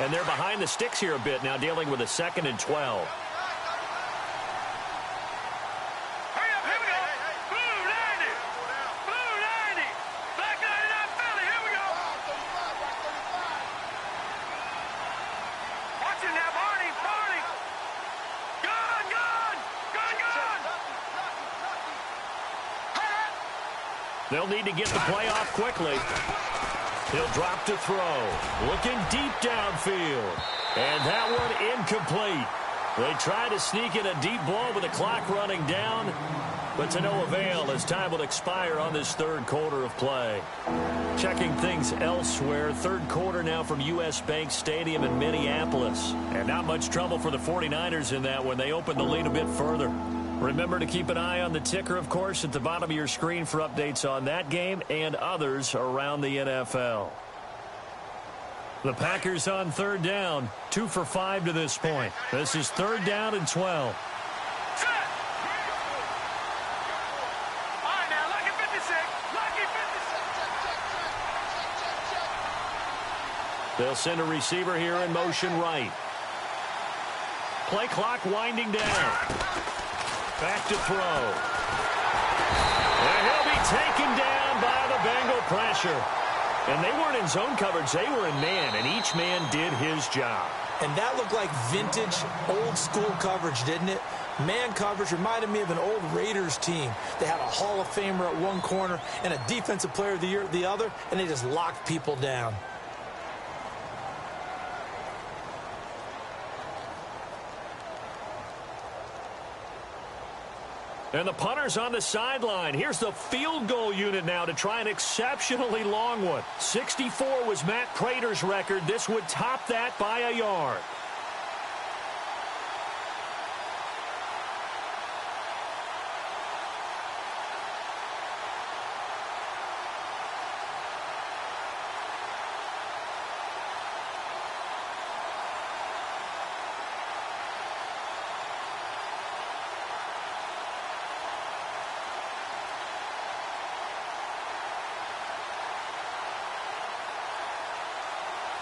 And they're behind the sticks here a bit now, dealing with a 2nd and 12. They'll need to get the play off quickly. He'll drop to throw. Looking deep downfield. And that one incomplete. They try to sneak in a deep ball with the clock running down, but to no avail as time will expire on this third quarter of play. Checking things elsewhere. Third quarter now from U.S. Bank Stadium in Minneapolis. And not much trouble for the 49ers in that when they open the lead a bit further. Remember to keep an eye on the ticker, of course, at the bottom of your screen for updates on that game and others around the NFL. The Packers on third down, 2 for 5 to this point. This is third down and 12. All right, now, lucky 56. Lucky 56. They'll send a receiver here in motion right. Play clock winding down. Back to throw. And he'll be taken down by the Bengal pressure. And they weren't in zone coverage. They were in man, and each man did his job. And that looked like vintage, old-school coverage, didn't it? Man coverage reminded me of an old Raiders team. They had a Hall of Famer at one corner and a Defensive Player of the Year at the other, and they just locked people down. And the punter's on the sideline. Here's the field goal unit now to try an exceptionally long one. 64 was Matt Prater's record. This would top that by a yard.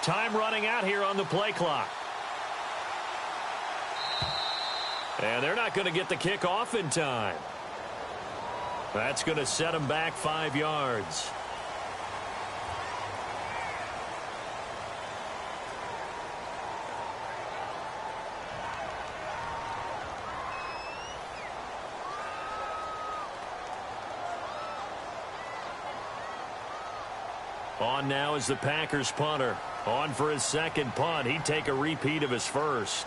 Time running out here on the play clock. And they're not going to get the kick off in time. That's going to set them back 5 yards. On now is the Packers punter. On for his second punt. He'd take a repeat of his first.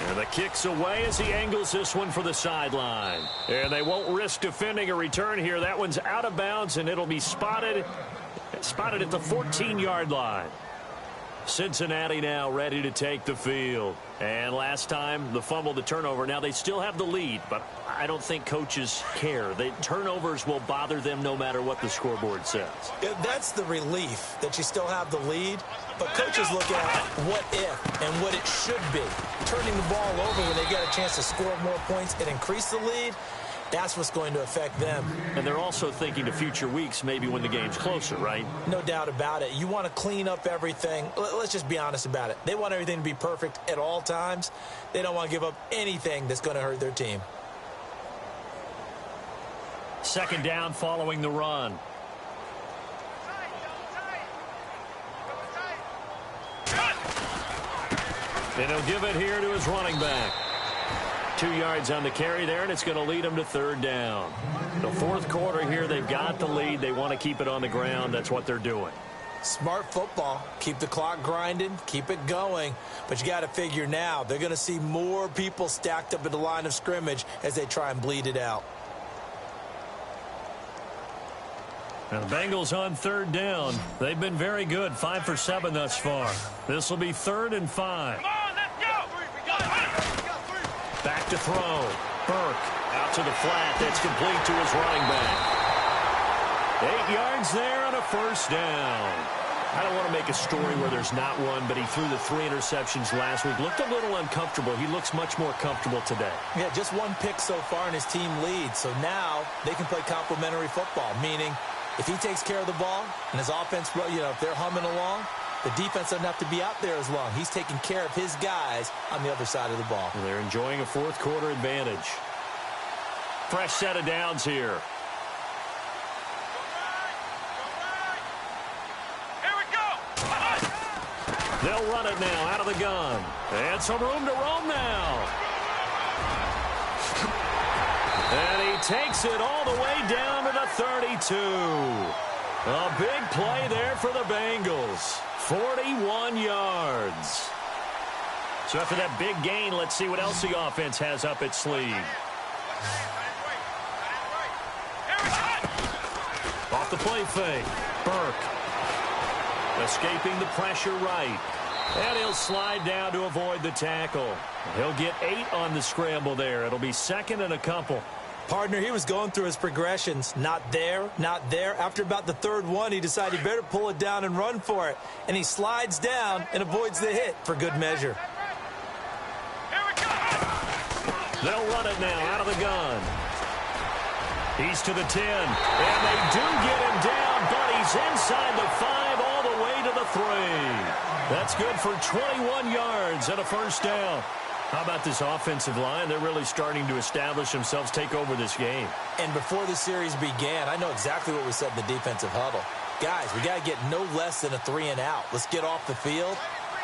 And the kick's away as he angles this one for the sideline. And they won't risk defending a return here. That one's out of bounds, and it'll be spotted at the 14-yard line. Cincinnati now ready to take the field. And last time, the fumble, the turnover. Now, they still have the lead, but I don't think coaches care. The turnovers will bother them no matter what the scoreboard says. That's the relief, that you still have the lead. But coaches look at what if and what it should be. Turning the ball over when they get a chance to score more points and increase the lead, that's what's going to affect them. And they're also thinking to future weeks, maybe when the game's closer, right? No doubt about it. You want to clean up everything. Let's just be honest about it. They want everything to be perfect at all times. They don't want to give up anything that's going to hurt their team. Second down following the run. And he'll give it here to his running back. 2 yards on the carry there, and it's going to lead them to third down. The fourth quarter here, they've got the lead. They want to keep it on the ground. That's what they're doing. Smart football. Keep the clock grinding. Keep it going. But you got to figure now, they're going to see more people stacked up at the line of scrimmage as they try and bleed it out. And the Bengals on third down. They've been very good, 5 for 7 thus far. This will be 3rd and 5. Back to throw. Burke out to the flat. That's complete to his running back. 8 yards there and a first down. I don't want to make a story where there's not one, but he threw the 3 interceptions last week. Looked a little uncomfortable. He looks much more comfortable today. Yeah, just 1 pick so far and his team leads. So now they can play complementary football, meaning if he takes care of the ball and his offense, if they're humming along, the defense doesn't have to be out there as long. He's taking care of his guys on the other side of the ball. And they're enjoying a fourth quarter advantage. Fresh set of downs here. Here we go. They'll run it now out of the gun. And some room to roam now. And he takes it all the way down to the 32. A big play there for the Bengals. 41 yards. So after that big gain, let's see what else the offense has up its sleeve. Off the play fake. Burke Escaping the pressure right. And he'll slide down to avoid the tackle. He'll get 8 on the scramble there. It'll be second and a couple. Partner, he was going through his progressions. Not there, not there. After about the third one, he decided he better pull it down and run for it. And he slides down and avoids the hit for good measure. They'll run it now out of the gun. He's to the 10. And they do get him down, but he's inside the 5 all the way to the 3. That's good for 21 yards and a first down. How about this offensive line? They're really starting to establish themselves, take over this game. And before the series began, I know exactly what we said in the defensive huddle. Guys, we got to get no less than a 3 and out. Let's get off the field.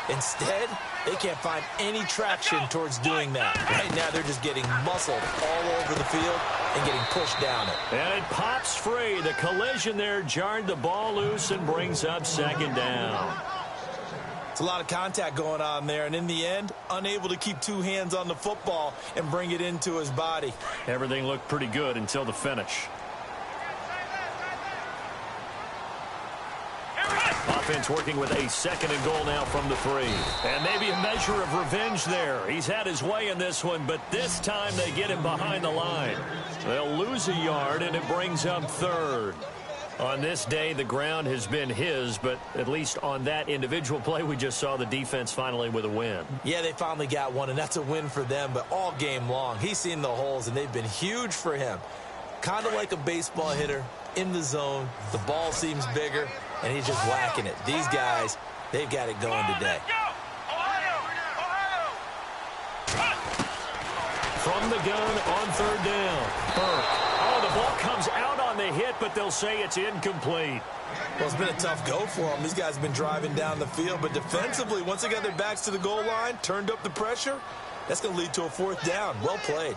Instead, they can't find any traction towards doing that. Right now, they're just getting muscled all over the field and getting pushed down it. And it pops free. The collision there jarred the ball loose and brings up second down. It's a lot of contact going on there, and in the end, unable to keep 2 hands on the football and bring it into his body. Everything looked pretty good until the finish. Offense working with a second and goal now from the 3. And maybe a measure of revenge there. He's had his way in this one, but this time they get him behind the line. They'll lose a yard, and it brings up third. On this day, the ground has been his, but at least on that individual play, we just saw the defense finally with a win. Yeah, they finally got one, and that's a win for them, but all game long, he's seen the holes, and they've been huge for him. Kind of like a baseball hitter in the zone. The ball seems bigger, and he's just whacking it. These guys, they've got it going today. From the gun on third down. Burke. Oh, the ball comes out on the hit, but they'll say it's incomplete. Well, it's been a tough go for them. These guys have been driving down the field, but defensively, once they got their backs to the goal line, turned up the pressure, that's going to lead to a 4th down. Well played.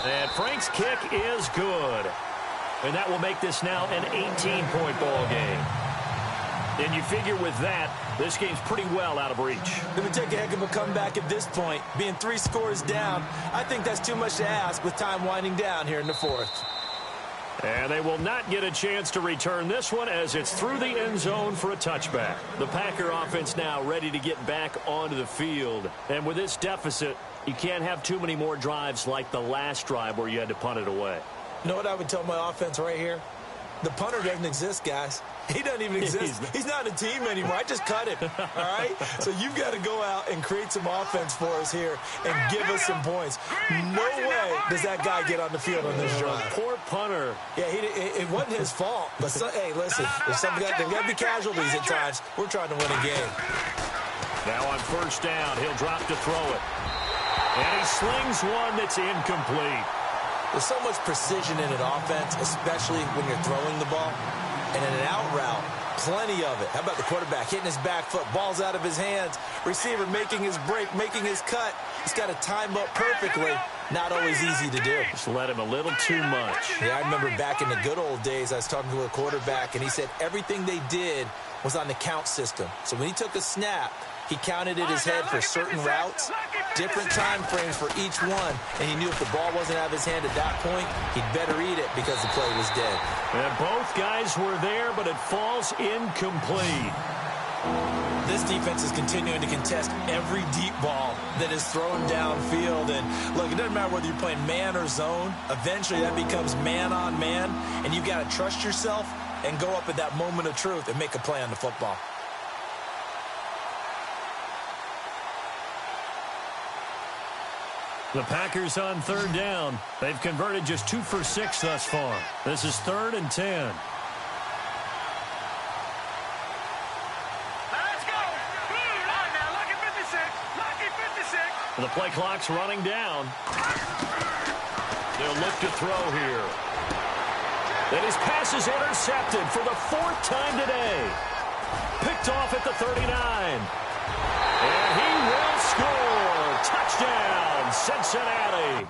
And Frank's kick is good. And that will make this now an 18-point ball game. And you figure with that, this game's pretty well out of reach. It would take a heck of a comeback at this point. Being 3 scores down, I think that's too much to ask with time winding down here in the 4th. And they will not get a chance to return this one as it's through the end zone for a touchback. The Packer offense now ready to get back onto the field. And with this deficit, you can't have too many more drives like the last drive where you had to punt it away. You know what I would tell my offense right here? The punter doesn't exist, guys. He doesn't even exist. He's not a team anymore. I just cut him, all right? So you've got to go out and create some offense for us here and give us some points. No way does that guy get on the field on this drive. Poor punter. Yeah, it wasn't his fault. But, hey, listen, there's got to be casualties at times. We're trying to win a game. Now on first down, he'll drop to throw it. And he slings one that's incomplete. There's so much precision in an offense, especially when you're throwing the ball. And in an out route, plenty of it. How about the quarterback hitting his back foot, ball's out of his hands, receiver making his break, making his cut. He's got to time up perfectly. Not always easy to do. Just let him a little too much. Yeah, I remember back in the good old days, I was talking to a quarterback, and he said everything they did was on the count system. So when he took a snap, he counted in his head for certain routes, different time frames for each one, and he knew if the ball wasn't out of his hand at that point, he'd better eat it because the play was dead. And both guys were there, but it falls incomplete. This defense is continuing to contest every deep ball that is thrown downfield. And look, it doesn't matter whether you're playing man or zone. Eventually that becomes man on man, and you've got to trust yourself and go up at that moment of truth and make a play on the football. The Packers on third down. They've converted just 2 for 6 thus far. This is 3rd and 10. Let's go. On now, lucky 56. Lucky 56. The play clock's running down. They'll look to throw here. And his pass is intercepted for the 4th time today. Picked off at the 39. And he will score. Touchdown, Cincinnati.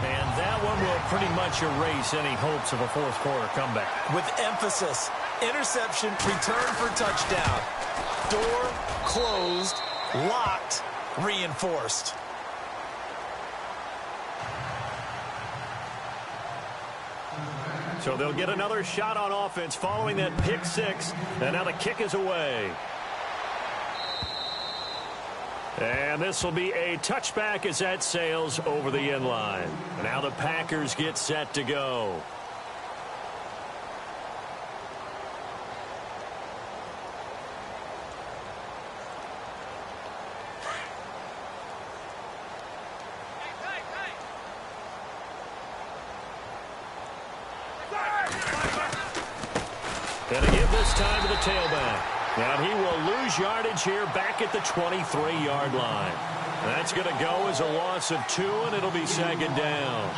And that one will pretty much erase any hopes of a fourth-quarter comeback. With emphasis, interception, return for touchdown. Door closed, locked, reinforced. So they'll get another shot on offense following that pick six, and now the kick is away. And this will be a touchback as that sails over the end line. Now the Packers get set to go. And a give this time to the tailback. And he will lose yardage here back at the 23-yard line. That's going to go as a loss of 2, and it'll be second down.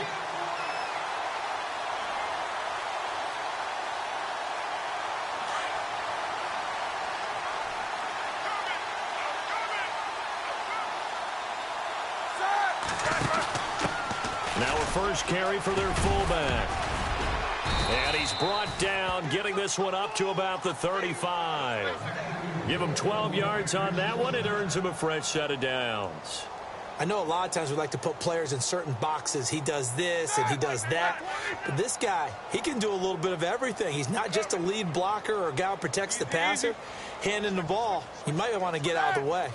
Now a first carry for their fullback. And he's brought down, getting this one up to about the 35. Give him 12 yards on that one. It earns him a fresh set of downs. I know a lot of times we like to put players in certain boxes. He does this and he does that. But this guy, he can do a little bit of everything. He's not just a lead blocker or a guy who protects the passer. Handing the ball, you might want to get out of the way.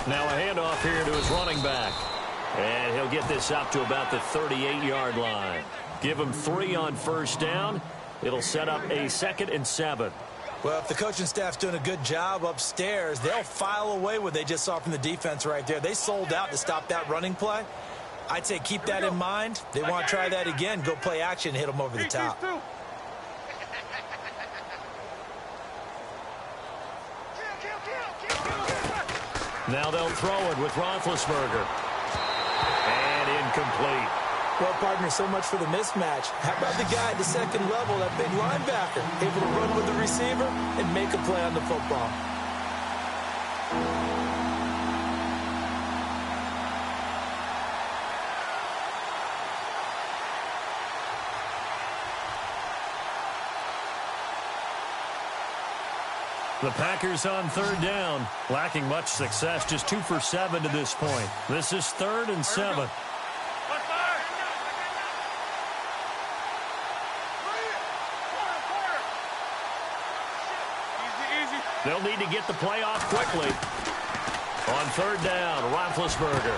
Now a handoff here to his running back. And he'll get this up to about the 38-yard line. Give him 3 on first down. It'll set up a 2nd and 7. Well, if the coaching staff's doing a good job upstairs, they'll file away what they just saw from the defense right there. They sold out to stop that running play. I'd say keep that in mind. They want to try that again. Go play action and hit them over the top. Now they'll throw it with Roethlisberger. And incomplete. Well, partner, so much for the mismatch. How about the guy at the second level, that big linebacker, able to run with the receiver and make a play on the football? The Packers on third down, lacking much success, just 2 for 7 to this point. This is 3rd and 7. They'll need to get the play off quickly. On third down, Roethlisberger.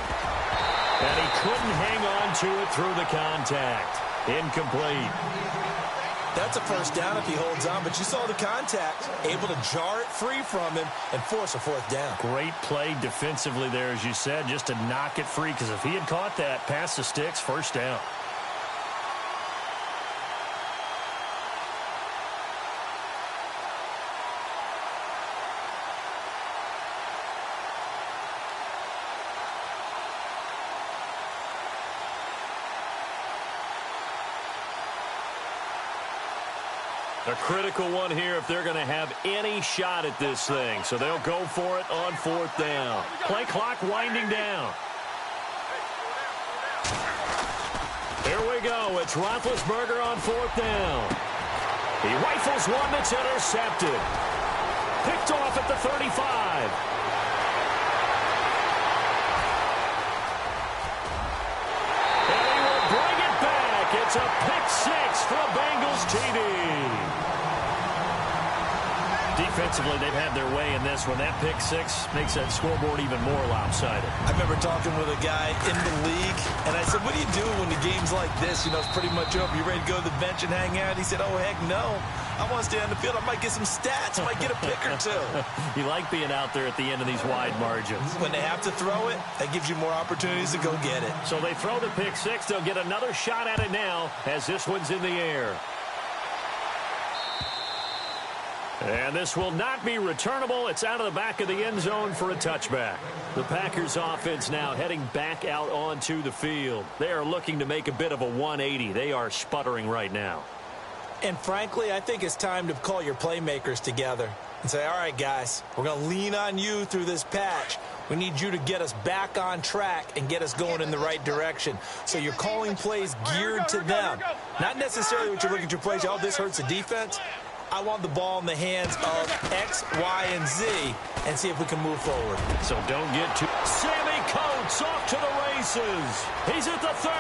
And he couldn't hang on to it through the contact. Incomplete. That's a first down if he holds on, but you saw the contact. Able to jar it free from him and force a 4th down. Great play defensively there, as you said, just to knock it free, because if he had caught that, past the sticks, first down. A critical one here if they're going to have any shot at this thing. So they'll go for it on 4th down. Play clock winding down. Here we go. It's Roethlisberger on 4th down. He rifles one that's intercepted. Picked off at the 35. And he will bring it back. It's a pick 6 for a Bengals TD. Defensively, they've had their way in this one. That pick 6 makes that scoreboard even more lopsided. I remember talking with a guy in the league, and I said, what do you do when the game's like this? You know, it's pretty much over. You ready to go to the bench and hang out? He said, oh, heck no. I want to stay on the field. I might get some stats. I might get a pick or 2. You like being out there at the end of these wide margins. When they have to throw it, that gives you more opportunities to go get it. So they throw the pick 6. They'll get another shot at it now as this one's in the air. And this will not be returnable. It's out of the back of the end zone for a touchback. The Packers offense now heading back out onto the field. They are looking to make a bit of a 180. They are sputtering right now. And frankly, I think it's time to call your playmakers together and say, all right, guys, we're going to lean on you through this patch. We need you to get us back on track and get us going in the right direction. So you're calling plays geared to them. Not necessarily what you're looking at your plays. Oh, this hurts the defense. I want the ball in the hands of X, Y, and Z and see if we can move forward. So don't get too... Sammy Coates off to the races. He's at the 30.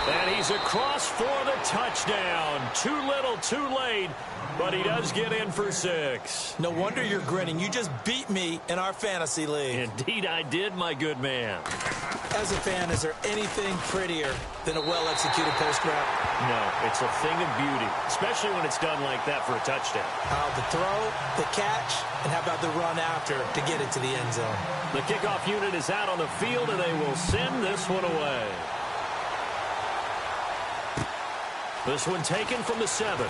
And he's across for the touchdown. Too little, too late. But he does get in for 6. No wonder you're grinning. You just beat me in our fantasy league. Indeed I did, my good man. As a fan, is there anything prettier than a well-executed post route? No, it's a thing of beauty, especially when it's done like that for a touchdown. The throw, the catch, and how about the run after to get it to the end zone? The kickoff unit is out on the field, and they will send this one away. This one taken from the 7.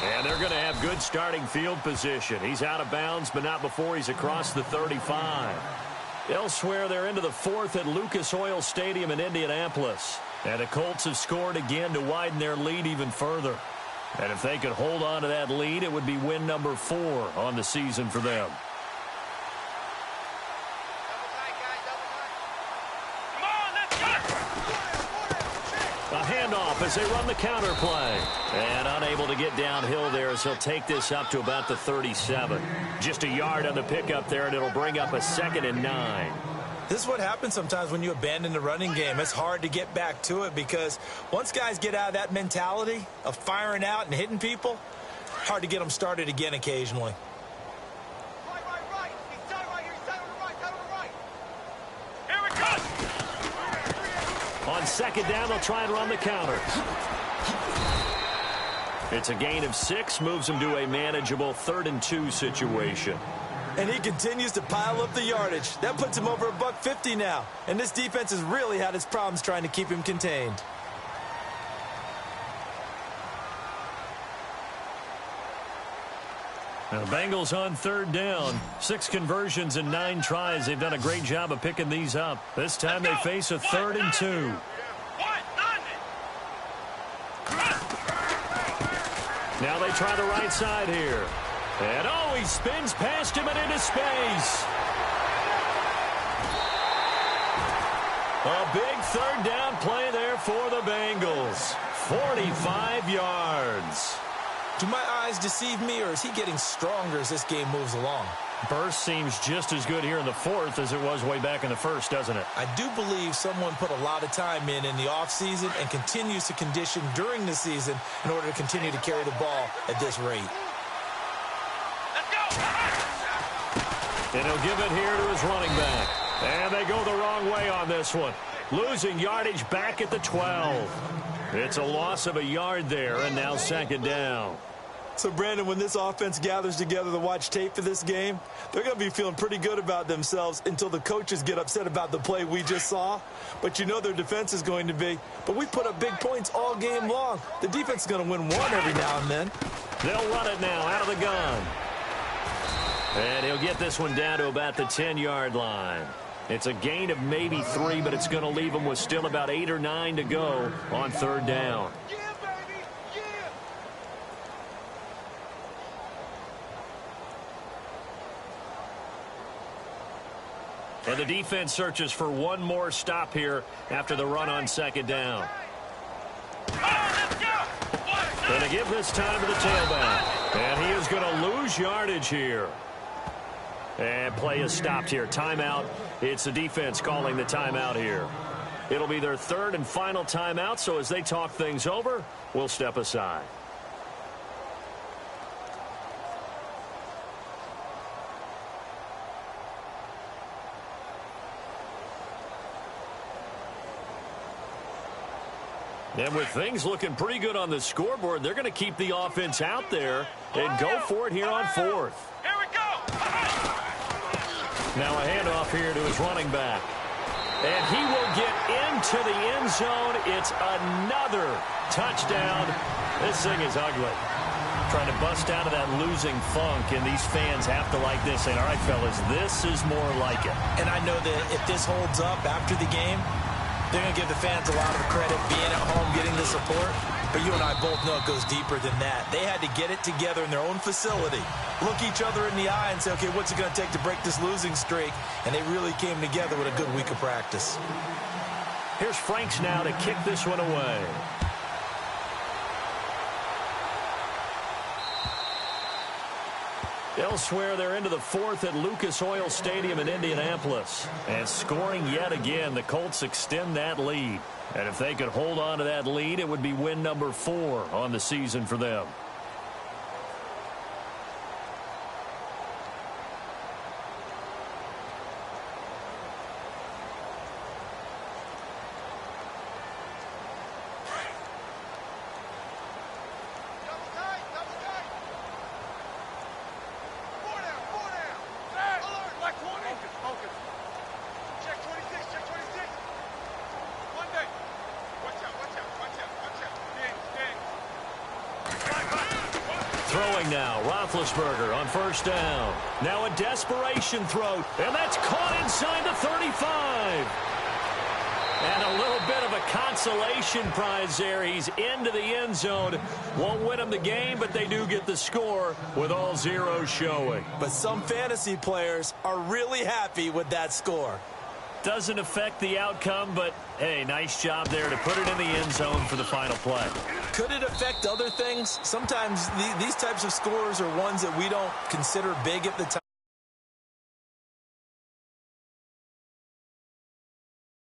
And they're going to have good starting field position. He's out of bounds, but not before he's across the 35. Elsewhere, they're into the 4th at Lucas Oil Stadium in Indianapolis. And the Colts have scored again to widen their lead even further. And if they could hold on to that lead, it would be win number 4 on the season for them. A handoff as they run the counter play. And unable to get downhill there as he'll take this up to about the 37. Just a yard on the pickup there, and it'll bring up a 2nd and 9. This is what happens sometimes when you abandon the running game. It's hard to get back to it because once guys get out of that mentality of firing out and hitting people, hard to get them started again occasionally. On 2nd down, they'll try and run the counters. It's a gain of 6, moves them to a manageable 3rd and 2 situation. And he continues to pile up the yardage. That puts him over $150 now. And this defense has really had its problems trying to keep him contained. Now, Bengals on 3rd down. 6 conversions and 9 tries. They've done a great job of picking these up. This time they face a 3rd and 2. Now they try the right side here. And oh, he spins past him and into space. A big 3rd down play there for the Bengals. 45 yards. Do my eyes deceive me, or is he getting stronger as this game moves along? Burst seems just as good here in the 4th as it was way back in the 1st, doesn't it? I do believe someone put a lot of time in the offseason and continues to condition during the season in order to continue to carry the ball at this rate. And he'll give it here to his running back. And they go the wrong way on this one. Losing yardage back at the 12. It's a loss of a yard there, and now 2nd down. So, Brandon, when this offense gathers together to watch tape for this game, they're going to be feeling pretty good about themselves until the coaches get upset about the play we just saw. But you know their defense is going to be. But we put up big points all game long. The defense is going to win one every now and then. They'll run it now out of the gun. And he'll get this one down to about the 10-yard line. It's a gain of maybe 3, but it's going to leave them with still about 8 or 9 to go on 3rd down. And the defense searches for one more stop here after the run on 2nd down. Going to give this time to the tailback. And he is going to lose yardage here. And play is stopped here. Timeout. It's the defense calling the timeout here. It'll be their 3rd and final timeout, so as they talk things over, we'll step aside. And with things looking pretty good on the scoreboard, they're going to keep the offense out there and go for it here on 4th. Here we go. Now a handoff here to his running back. And he will get into the end zone. It's another touchdown. This thing is ugly. Trying to bust out of that losing funk, and these fans have to like this. And all right, fellas, this is more like it. And I know that if this holds up after the game, they're going to give the fans a lot of credit being at home, getting the support. But you and I both know it goes deeper than that. They had to get it together in their own facility, look each other in the eye and say, okay, what's it going to take to break this losing streak? And they really came together with a good week of practice. Here's Franks now to kick this one away. Elsewhere, they're into the fourth at Lucas Oil Stadium in Indianapolis. And scoring yet again, the Colts extend that lead. And if they could hold on to that lead, it would be win number 4 on the season for them. Throwing now, Roethlisberger on first down. Now a desperation throw, and that's caught inside the 35. And a little bit of a consolation prize there. He's into the end zone. Won't win them the game, but they do get the score with all zeros showing. But some fantasy players are really happy with that score. Doesn't affect the outcome, but, hey, nice job there to put it in the end zone for the final play. Could it affect other things? Sometimes these types of scores are ones that we don't consider big at the time.